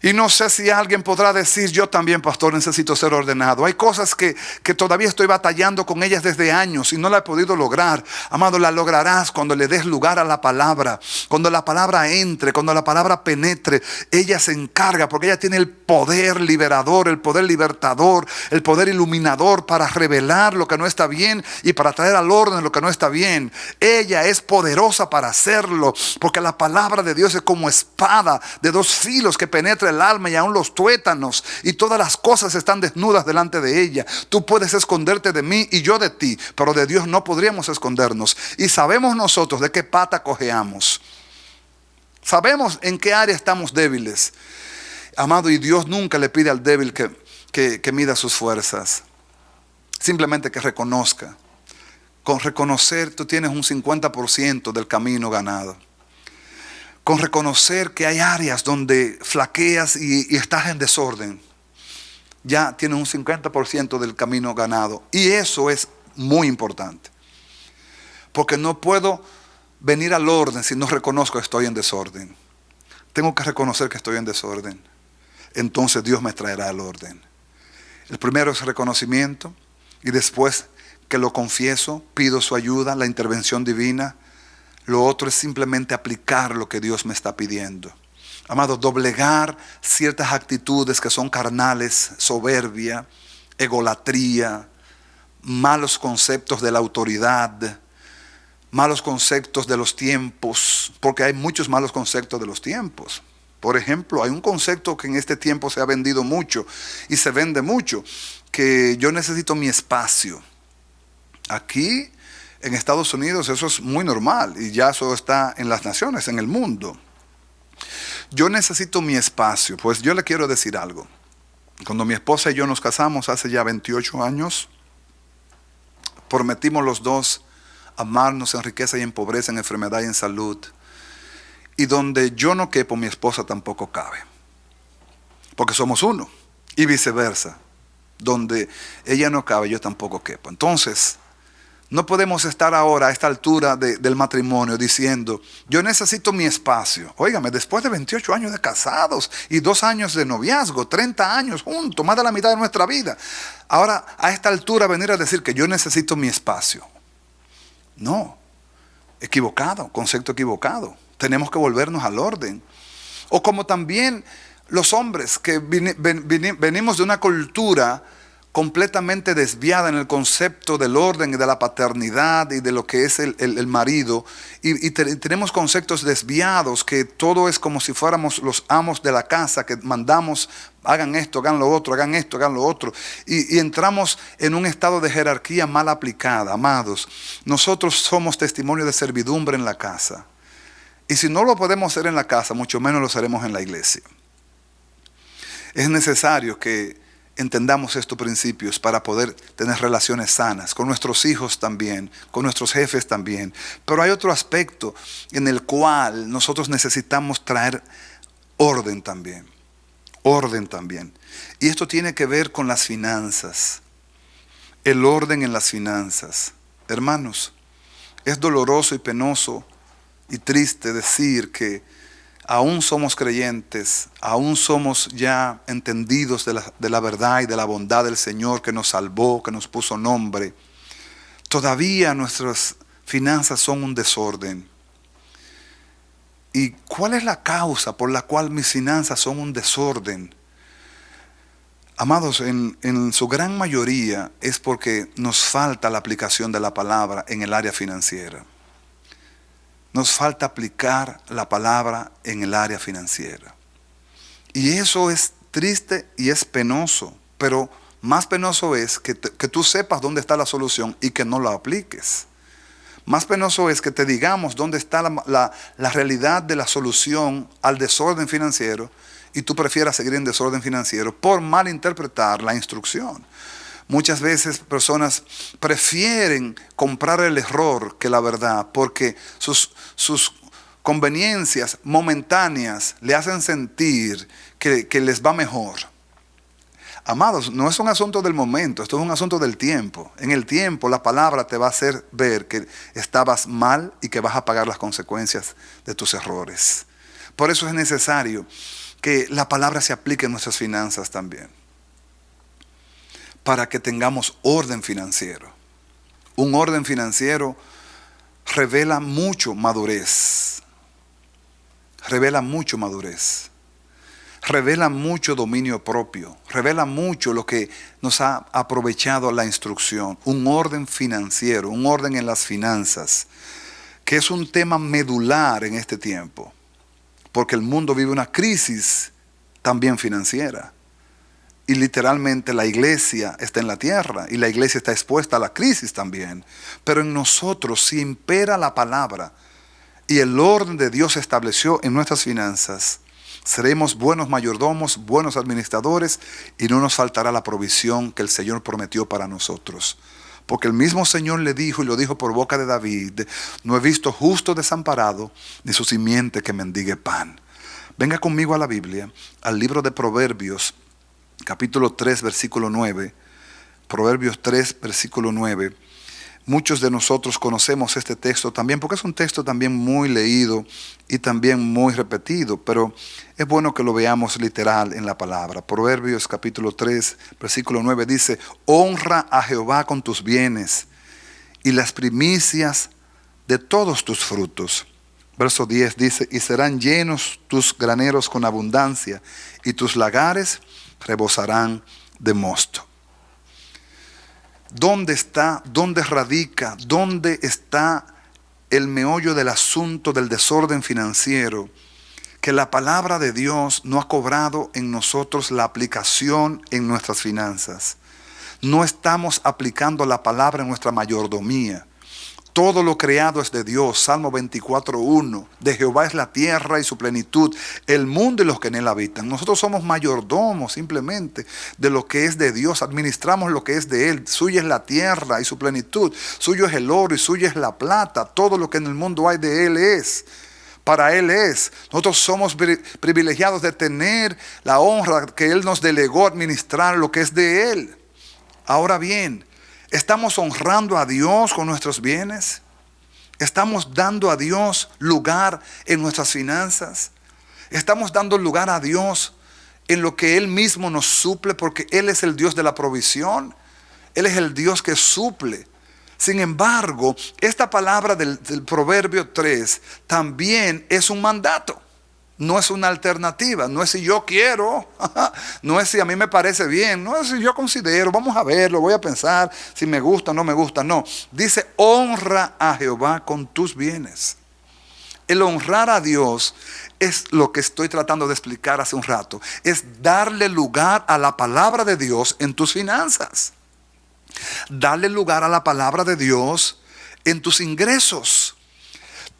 Y no sé si alguien podrá decir, yo también, pastor, necesito ser ordenado. Hay cosas que todavía estoy batallando con ellas desde años y no la he podido lograr. Amado, la lograrás cuando le des lugar a la palabra. Cuando la palabra entre, cuando la palabra penetre, ella se encarga, porque ella tiene el poder liberador, el poder libertador, el poder iluminador para revelar lo que no está bien y para traer al orden lo que no está bien. Ella es poderosa para hacerlo, porque la palabra de Dios es como espada de dos filos que penetra el alma y aún los tuétanos, y todas las cosas están desnudas delante de ella. Tú puedes esconderte de mí y yo de ti, pero de Dios no podríamos escondernos. Y sabemos nosotros de qué pata cojeamos. Sabemos en qué área estamos débiles. Amado, y Dios nunca le pide al débil que mida sus fuerzas. Simplemente que reconozca. Con reconocer tú tienes un 50% del camino ganado. Con reconocer que hay áreas donde flaqueas y estás en desorden, ya tienes un 50% del camino ganado. Y eso es muy importante. Porque no puedo venir al orden si no reconozco que estoy en desorden. Tengo que reconocer que estoy en desorden. Entonces Dios me traerá al orden. El primero es reconocimiento. Y después que lo confieso, pido su ayuda, la intervención divina. Lo otro es simplemente aplicar lo que Dios me está pidiendo. Amado, doblegar ciertas actitudes que son carnales, soberbia, egolatría, malos conceptos de la autoridad, malos conceptos de los tiempos, porque hay muchos malos conceptos de los tiempos. Por ejemplo, hay un concepto que en este tiempo se ha vendido mucho y se vende mucho, que yo necesito mi espacio. Aquí en Estados Unidos eso es muy normal y ya eso está en las naciones, en el mundo. Yo necesito mi espacio. Pues yo le quiero decir algo. Cuando mi esposa y yo nos casamos hace ya 28 años, prometimos los dos amarnos en riqueza y en pobreza, en enfermedad y en salud. Y donde yo no quepo, mi esposa tampoco cabe. Porque somos uno. Y viceversa. Donde ella no cabe, yo tampoco quepo. Entonces, no podemos estar ahora a esta altura del matrimonio diciendo, yo necesito mi espacio. Óigame, después de 28 años de casados y 2 años de noviazgo, 30 años juntos, más de la mitad de nuestra vida. Ahora a esta altura venir a decir que yo necesito mi espacio. No, equivocado, concepto equivocado. Tenemos que volvernos al orden. O como también los hombres que venimos de una cultura completamente desviada en el concepto del orden y de la paternidad y de lo que es el marido, y tenemos conceptos desviados, que todo es como si fuéramos los amos de la casa, que mandamos, hagan esto, hagan lo otro, hagan esto, hagan lo otro, y entramos en un estado de jerarquía mal aplicada. Amados, nosotros somos testimonio de servidumbre en la casa, y si no lo podemos hacer en la casa, mucho menos lo haremos en la iglesia. Es necesario que entendamos estos principios para poder tener relaciones sanas, con nuestros hijos también, con nuestros jefes también. Pero hay otro aspecto en el cual nosotros necesitamos traer orden también. Orden también. Y esto tiene que ver con las finanzas. El orden en las finanzas. Hermanos, es doloroso y penoso y triste decir que aún somos creyentes, aún somos ya entendidos de la verdad y de la bondad del Señor que nos salvó, que nos puso nombre. Todavía nuestras finanzas son un desorden. ¿Y cuál es la causa por la cual mis finanzas son un desorden? Amados, en su gran mayoría es porque nos falta la aplicación de la palabra en el área financiera. Nos falta aplicar la palabra en el área financiera. Y eso es triste y es penoso, pero más penoso es que tú sepas dónde está la solución y que no la apliques. Más penoso es que te digamos dónde está la realidad de la solución al desorden financiero y tú prefieras seguir en desorden financiero por malinterpretar la instrucción. Muchas veces personas prefieren comprar el error que la verdad porque sus conveniencias momentáneas le hacen sentir que les va mejor. Amados, no es un asunto del momento, esto es un asunto del tiempo. En el tiempo la palabra te va a hacer ver que estabas mal y que vas a pagar las consecuencias de tus errores. Por eso es necesario que la palabra se aplique en nuestras finanzas también, para que tengamos orden financiero. Un orden financiero revela mucho madurez. Revela mucho madurez. Revela mucho dominio propio. Revela mucho lo que nos ha aprovechado la instrucción. Un orden financiero, un orden en las finanzas, que es un tema medular en este tiempo. Porque el mundo vive una crisis también financiera. Y literalmente la iglesia está en la tierra y la iglesia está expuesta a la crisis también. Pero en nosotros, si impera la palabra y el orden de Dios se estableció en nuestras finanzas, seremos buenos mayordomos, buenos administradores y no nos faltará la provisión que el Señor prometió para nosotros. Porque el mismo Señor le dijo y lo dijo por boca de David: no he visto justo desamparado ni su simiente que mendigue pan. Venga conmigo a la Biblia, al libro de Proverbios, capítulo 3, versículo 9. Proverbios 3, versículo 9. Muchos de nosotros conocemos este texto también, porque es un texto también muy leído y también muy repetido, pero es bueno que lo veamos literal en la palabra. Proverbios capítulo 3, versículo 9 dice: honra a Jehová con tus bienes y las primicias de todos tus frutos. Verso 10 dice: y serán llenos tus graneros con abundancia y tus lagares rebosarán de mosto. ¿Dónde está, dónde radica, dónde está el meollo del asunto del desorden financiero? Que la palabra de Dios no ha cobrado en nosotros la aplicación en nuestras finanzas. No estamos aplicando la palabra en nuestra mayordomía. Todo lo creado es de Dios. Salmo 24:1. De Jehová es la tierra y su plenitud, el mundo y los que en él habitan. Nosotros somos mayordomos simplemente de lo que es de Dios. Administramos lo que es de él. Suya es la tierra y su plenitud. Suyo es el oro y suya es la plata. Todo lo que en el mundo hay de él es. Para él es. Nosotros somos privilegiados de tener la honra que él nos delegó a administrar lo que es de él. Ahora bien, ¿estamos honrando a Dios con nuestros bienes? ¿Estamos dando a Dios lugar en nuestras finanzas? ¿Estamos dando lugar a Dios en lo que Él mismo nos suple? Porque Él es el Dios de la provisión. Él es el Dios que suple. Sin embargo, esta palabra del Proverbio 3 también es un mandato. No es una alternativa, no es si yo quiero, no es si a mí me parece bien, no es si yo considero, vamos a verlo, voy a pensar si me gusta o no me gusta, no. Dice: honra a Jehová con tus bienes. El honrar a Dios es lo que estoy tratando de explicar hace un rato, es darle lugar a la palabra de Dios en tus finanzas. Darle lugar a la palabra de Dios en tus ingresos.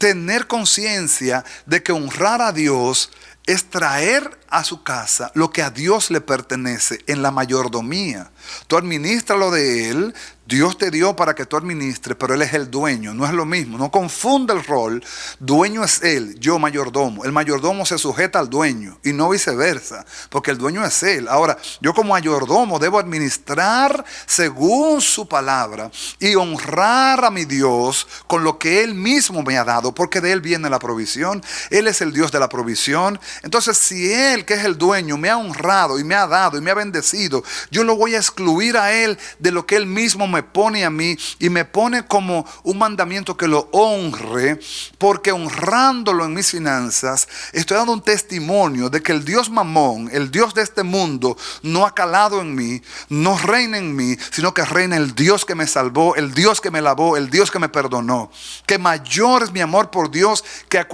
tener conciencia de que honrar a Dios es traer a su casa lo que a Dios le pertenece en la mayordomía. Tú administras lo de Él, Dios te dio para que tú administres, pero Él es el dueño, no es lo mismo. No confunda el rol, dueño es Él, yo mayordomo. El mayordomo se sujeta al dueño y no viceversa, porque el dueño es Él. Ahora, yo como mayordomo debo administrar según su palabra y honrar a mi Dios con lo que Él mismo me ha dado, porque de Él viene la provisión. Él es el Dios de la provisión. Entonces, si Él, que es el dueño, me ha honrado y me ha dado y me ha bendecido, yo lo voy a excluir a Él de lo que Él mismo me pone a mí, y me pone como un mandamiento que lo honre, porque honrándolo en mis finanzas estoy dando un testimonio de que el Dios Mamón, el Dios de este mundo, no ha calado en mí, no reina en mí, sino que reina el Dios que me salvó, el Dios que me lavó, el Dios que me perdonó. Que mayor es mi amor por Dios que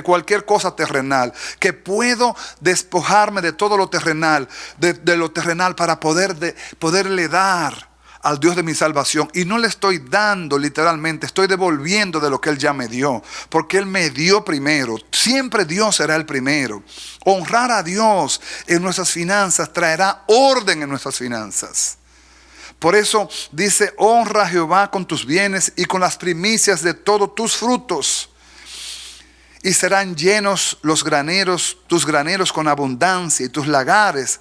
cualquier cosa terrenal, que puedo despojarme de todo lo terrenal, de lo terrenal, para poderle dar al Dios de mi salvación. Y no le estoy dando literalmente, estoy devolviendo de lo que Él ya me dio, porque Él me dio primero. Siempre Dios será el primero. Honrar a Dios en nuestras finanzas traerá orden en nuestras finanzas. Por eso dice: honra a Jehová con tus bienes y con las primicias de todos tus frutos, y serán llenos los graneros, tus graneros con abundancia, y tus lagares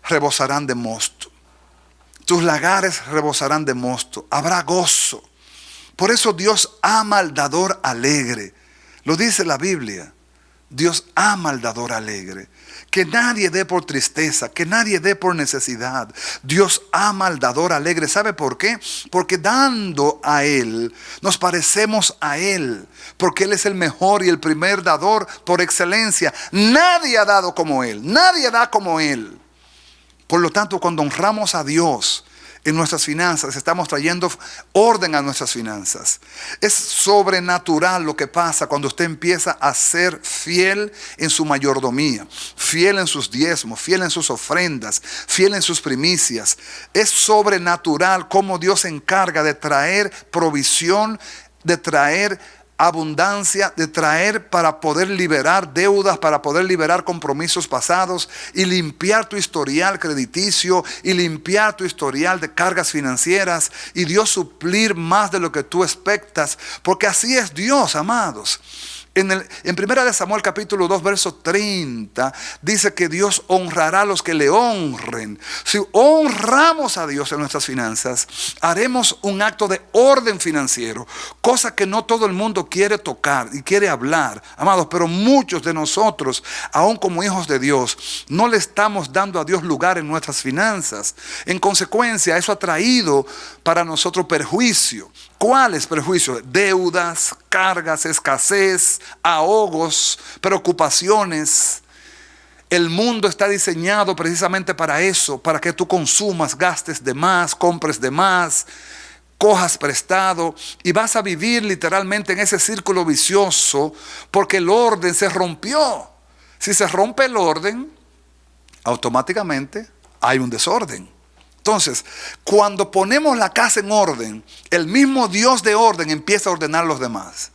rebosarán de mosto. Tus lagares rebosarán de mosto. Habrá gozo. Por eso Dios ama al dador alegre. Lo dice la Biblia. Dios ama al dador alegre. Que nadie dé por tristeza, que nadie dé por necesidad. Dios ama al dador alegre. ¿Sabe por qué? Porque dando a Él, nos parecemos a Él. Porque Él es el mejor y el primer dador por excelencia. Nadie ha dado como Él. Nadie da como Él. Por lo tanto, cuando honramos a Dios en nuestras finanzas, estamos trayendo orden a nuestras finanzas. Es sobrenatural lo que pasa cuando usted empieza a ser fiel en su mayordomía, fiel en sus diezmos, fiel en sus ofrendas, fiel en sus primicias. Es sobrenatural cómo Dios se encarga de traer provisión, de traer abundancia, de traer para poder liberar deudas, para poder liberar compromisos pasados y limpiar tu historial crediticio y limpiar tu historial de cargas financieras, y Dios suplir más de lo que tú expectas, porque así es Dios, amados. En 1 Samuel capítulo 2 verso 30 dice que Dios honrará a los que le honren. Si honramos a Dios en nuestras finanzas, haremos un acto de orden financiero, cosa que no todo el mundo quiere tocar y quiere hablar, amados. Pero muchos de nosotros, aún como hijos de Dios, no le estamos dando a Dios lugar en nuestras finanzas. En consecuencia, eso ha traído para nosotros perjuicio. ¿Cuáles perjuicios? Deudas, cargas, escasez, ahogos, preocupaciones. El mundo está diseñado precisamente para eso, para que tú consumas, gastes de más, compres de más, cojas prestado, y vas a vivir literalmente en ese círculo vicioso, porque el orden se rompió. Si se rompe el orden, automáticamente hay un desorden. Entonces, cuando ponemos la casa en orden, el mismo Dios de orden empieza a ordenar a los demás.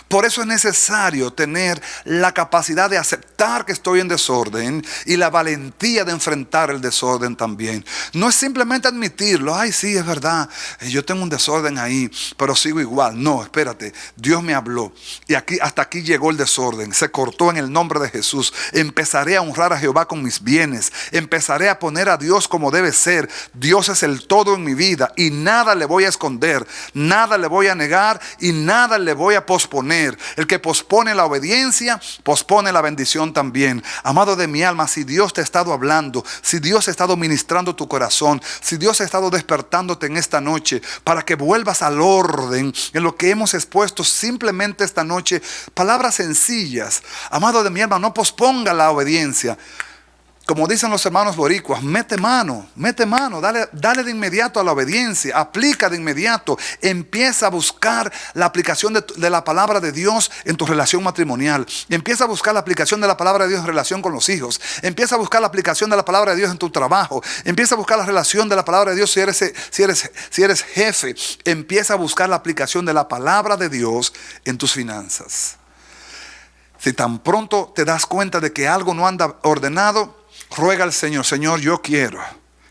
Por eso es necesario tener la capacidad de aceptar que estoy en desorden y la valentía de enfrentar el desorden también. No es simplemente admitirlo: ay, sí, es verdad, yo tengo un desorden ahí, pero sigo igual. No, espérate, Dios me habló y hasta aquí llegó el desorden. Se cortó en el nombre de Jesús. Empezaré a honrar a Jehová con mis bienes. Empezaré a poner a Dios como debe ser. Dios es el todo en mi vida y nada le voy a esconder, nada le voy a negar y nada le voy a posponer. El que pospone la obediencia, pospone la bendición también. Amado de mi alma, si Dios te ha estado hablando, si Dios ha estado ministrando tu corazón, si Dios ha estado despertándote en esta noche para que vuelvas al orden en lo que hemos expuesto simplemente esta noche, palabras sencillas. Amado de mi alma, no posponga la obediencia. Como dicen los hermanos boricuas, mete mano, dale de inmediato a la obediencia, aplica de inmediato, empieza a buscar la aplicación de la palabra de Dios en tu relación matrimonial, empieza a buscar la aplicación de la palabra de Dios en relación con los hijos, empieza a buscar la aplicación de la palabra de Dios en tu trabajo, empieza a buscar la relación de la palabra de Dios si eres jefe, empieza a buscar la aplicación de la palabra de Dios en tus finanzas. Si tan pronto te das cuenta de que algo no anda ordenado, ruega al Señor, Señor, yo quiero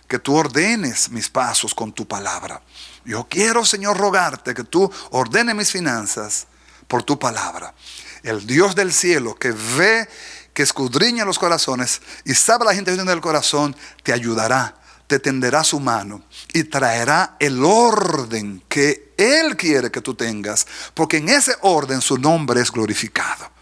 que tú ordenes mis pasos con tu palabra. Yo quiero, Señor, rogarte que tú ordenes mis finanzas por tu palabra. El Dios del cielo que ve, que escudriña los corazones y sabe las intenciones del corazón, te ayudará, te tenderá su mano y traerá el orden que Él quiere que tú tengas, porque en ese orden su nombre es glorificado.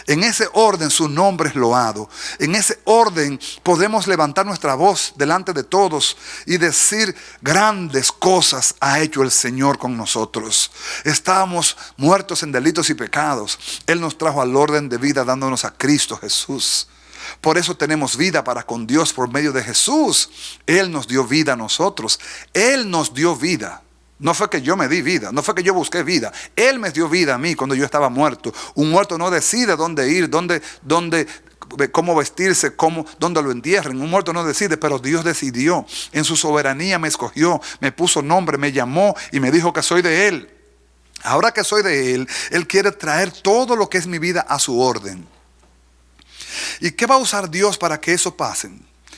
En ese orden su nombre es loado. En ese orden podemos levantar nuestra voz delante de todos y decir: grandes cosas ha hecho el Señor con nosotros. Estábamos muertos en delitos y pecados. Él nos trajo al orden de vida dándonos a Cristo Jesús. Por eso tenemos vida para con Dios por medio de Jesús. Él nos dio vida a nosotros. Él nos dio vida. No fue que yo me di vida, no fue que yo busqué vida. Él me dio vida a mí cuando yo estaba muerto. Un muerto no decide dónde ir, cómo vestirse, dónde lo entierren. Un muerto no decide, pero Dios decidió. En su soberanía me escogió, me puso nombre, me llamó y me dijo que soy de Él. Ahora que soy de Él, Él quiere traer todo lo que es mi vida a su orden. ¿Y qué va a usar Dios para que eso pase?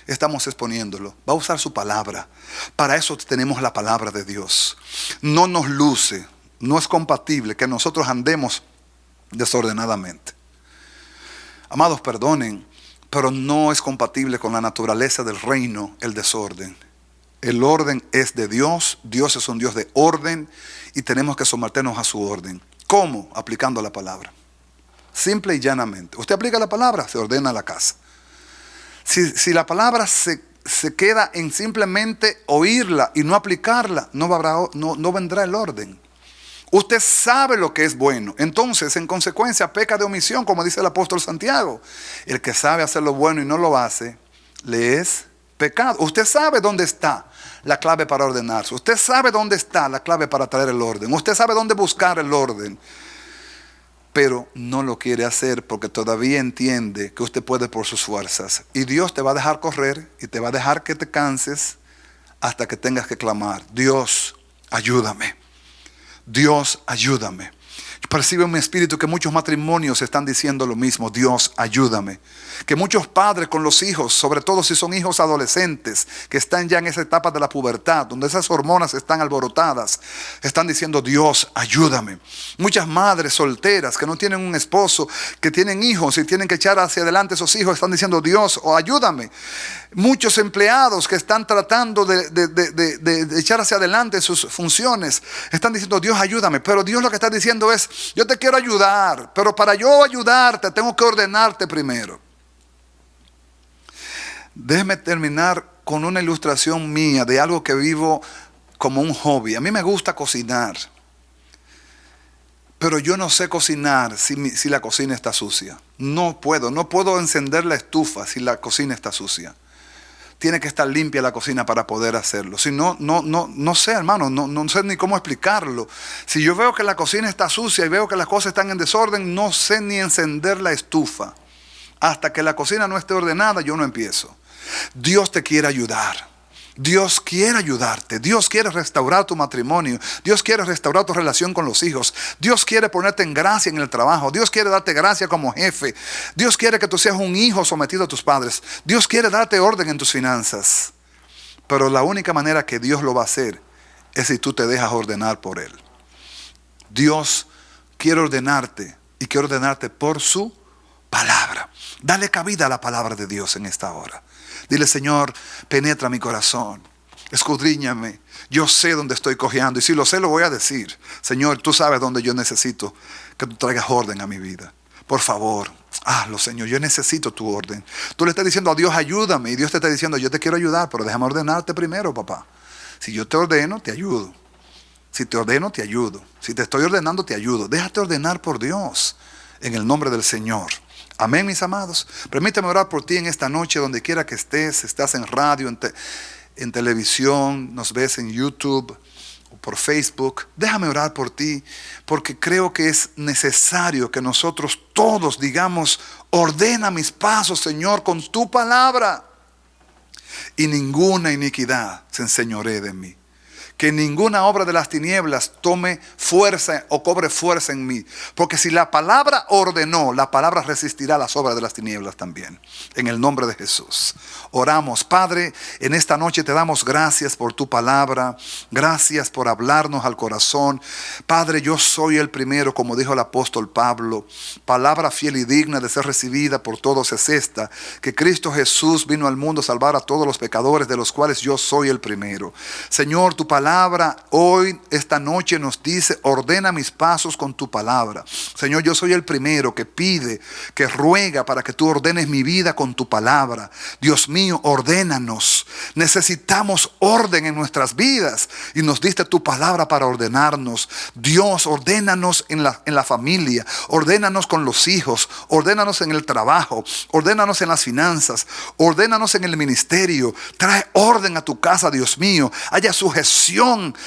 Estamos exponiéndolo. Va a usar su palabra. Para eso tenemos la palabra de Dios. No nos luce, no es compatible que nosotros andemos desordenadamente. Amados, perdonen, pero no es compatible con la naturaleza del reino el desorden. El orden es de Dios. Dios es un Dios de orden y tenemos que someternos a su orden. ¿Cómo? Aplicando la palabra. Simple y llanamente. Usted aplica la palabra, se ordena la casa. Si la palabra se queda en simplemente oírla y no aplicarla, no vendrá el orden. Usted sabe lo que es bueno. Entonces, en consecuencia, peca de omisión, como dice el apóstol Santiago. El que sabe hacer lo bueno y no lo hace, le es pecado. Usted sabe dónde está la clave para ordenarse. Usted sabe dónde está la clave para traer el orden. Usted sabe dónde buscar el orden. Pero no lo quiere hacer porque todavía entiende que usted puede por sus fuerzas. Y Dios te va a dejar correr y te va a dejar que te canses hasta que tengas que clamar: Dios, ayúdame. Dios, ayúdame. Percibo en mi espíritu que muchos matrimonios están diciendo lo mismo: Dios, ayúdame. Que muchos padres con los hijos, sobre todo si son hijos adolescentes, que están ya en esa etapa de la pubertad, donde esas hormonas están alborotadas, están diciendo: Dios, ayúdame. Muchas madres solteras que no tienen un esposo, que tienen hijos y tienen que echar hacia adelante esos hijos, están diciendo: Dios, ayúdame. Muchos empleados que están tratando de echar hacia adelante sus funciones, están diciendo: Dios, ayúdame. Pero Dios lo que está diciendo es: yo te quiero ayudar, pero para yo ayudarte tengo que ordenarte primero. Déjeme terminar con una ilustración mía de algo que vivo como un hobby. A mí me gusta cocinar, pero yo no sé cocinar si la cocina está sucia. No puedo encender la estufa si la cocina está sucia. Tiene que estar limpia la cocina para poder hacerlo. Si no sé, hermano, no sé ni cómo explicarlo. Si yo veo que la cocina está sucia y veo que las cosas están en desorden, no sé ni encender la estufa. Hasta que la cocina no esté ordenada, yo no empiezo. Dios te quiere ayudar. Dios quiere ayudarte. Dios quiere restaurar tu matrimonio. Dios quiere restaurar tu relación con los hijos. Dios quiere ponerte en gracia en el trabajo. Dios quiere darte gracia como jefe. Dios quiere que tú seas un hijo sometido a tus padres. Dios quiere darte orden en tus finanzas. Pero la única manera que Dios lo va a hacer es si tú te dejas ordenar por Él. Dios quiere ordenarte y quiere ordenarte por su palabra. Dale cabida a la palabra de Dios en esta hora. Dile: Señor, penetra mi corazón, escudriñame. Yo sé dónde estoy cojeando y si lo sé lo voy a decir. Señor, tú sabes dónde yo necesito que tú traigas orden a mi vida. Por favor, hazlo, Señor, yo necesito tu orden. Tú le estás diciendo a Dios: ayúdame, y Dios te está diciendo: yo te quiero ayudar, pero déjame ordenarte primero, papá. Si yo te ordeno, te ayudo. Si te ordeno, te ayudo. Si te estoy ordenando, te ayudo. Déjate ordenar por Dios en el nombre del Señor. Amén, mis amados. Permítame orar por ti en esta noche, donde quiera que estés. Estás en radio, en televisión, nos ves en YouTube o por Facebook. Déjame orar por ti, porque creo que es necesario que nosotros todos digamos: ordena mis pasos, Señor, con tu palabra, y ninguna iniquidad se enseñoree de mí. Que ninguna obra de las tinieblas tome fuerza o cobre fuerza en mí. Porque si la palabra ordenó, la palabra resistirá las obras de las tinieblas también. En el nombre de Jesús. Oramos. Padre, en esta noche te damos gracias por tu palabra. Gracias por hablarnos al corazón. Padre, yo soy el primero, como dijo el apóstol Pablo. Palabra fiel y digna de ser recibida por todos es esta: que Cristo Jesús vino al mundo a salvar a todos los pecadores, de los cuales yo soy el primero. Señor, tu palabra hoy, esta noche nos dice: ordena mis pasos con tu palabra. Señor, yo soy el primero que pide, que ruega para que tú ordenes mi vida con tu palabra. Dios mío, ordénanos. Necesitamos orden en nuestras vidas y nos diste tu palabra para ordenarnos. Dios, ordénanos en la familia, ordénanos con los hijos, ordénanos en el trabajo, ordénanos en las finanzas, ordénanos en el ministerio. Trae orden a tu casa, Dios mío. Haya sujeción,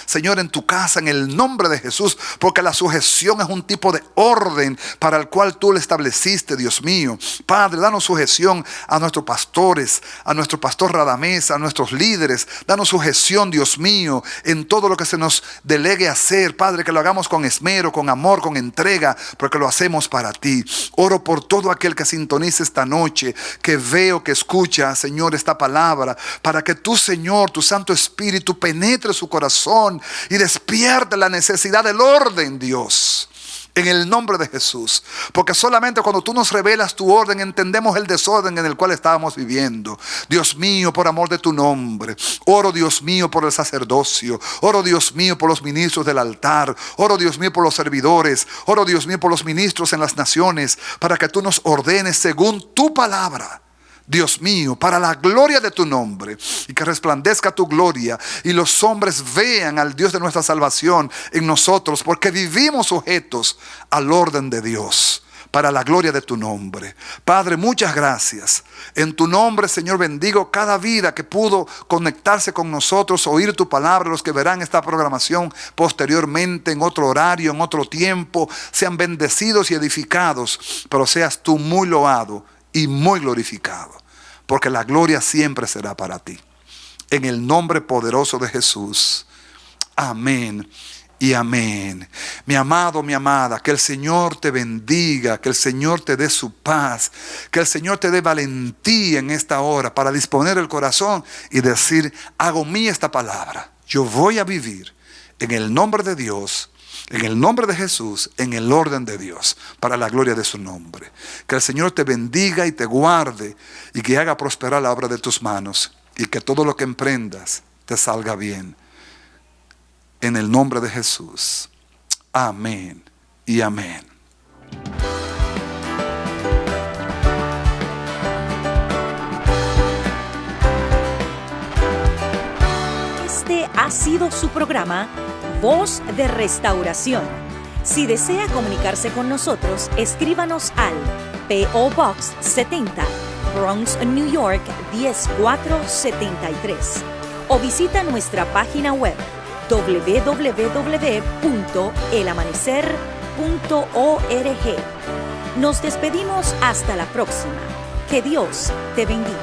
Señor, en tu casa, en el nombre de Jesús, porque la sujeción es un tipo de orden para el cual tú le estableciste, Dios mío. Padre, danos sujeción a nuestros pastores, a nuestro pastor Radamés, a nuestros líderes. Danos sujeción, Dios mío, en todo lo que se nos delegue hacer, Padre, que lo hagamos con esmero, con amor, con entrega, porque lo hacemos para ti. Oro por todo aquel que sintonice esta noche, que veo, que escucha, Señor, esta palabra, para que tú, Señor, tu Santo Espíritu penetre su corazón y despierte la necesidad del orden, Dios, en el nombre de Jesús. Porque solamente cuando tú nos revelas tu orden, entendemos el desorden en el cual estábamos viviendo. Dios mío, por amor de tu nombre, oro, Dios mío, por el sacerdocio. Oro, Dios mío, por los ministros del altar. Oro, Dios mío, por los servidores. Oro, Dios mío, por los ministros en las naciones, para que tú nos ordenes según tu palabra, Dios mío, para la gloria de tu nombre, y que resplandezca tu gloria y los hombres vean al Dios de nuestra salvación en nosotros, porque vivimos sujetos al orden de Dios, para la gloria de tu nombre. Padre, muchas gracias. En tu nombre, Señor, bendigo cada vida que pudo conectarse con nosotros, oír tu palabra. Los que verán esta programación posteriormente, en otro horario, en otro tiempo, sean bendecidos y edificados, pero seas tú muy loado y muy glorificado, porque la gloria siempre será para ti. En el nombre poderoso de Jesús. Amén y amén. Mi amado, mi amada, que el Señor te bendiga, que el Señor te dé su paz, que el Señor te dé valentía en esta hora para disponer el corazón y decir: hago mía esta palabra. Yo voy a vivir en el nombre de Dios, en el nombre de Jesús, en el orden de Dios, para la gloria de su nombre. Que el Señor te bendiga y te guarde, y que haga prosperar la obra de tus manos, y que todo lo que emprendas te salga bien. En el nombre de Jesús. Amén y amén.
Este ha sido su programa Voz de Restauración. Si desea comunicarse con nosotros, escríbanos al P.O. Box 70, Bronx, New York 10473, o visita nuestra página web www.elamanecer.org. Nos despedimos hasta la próxima. Que Dios te bendiga.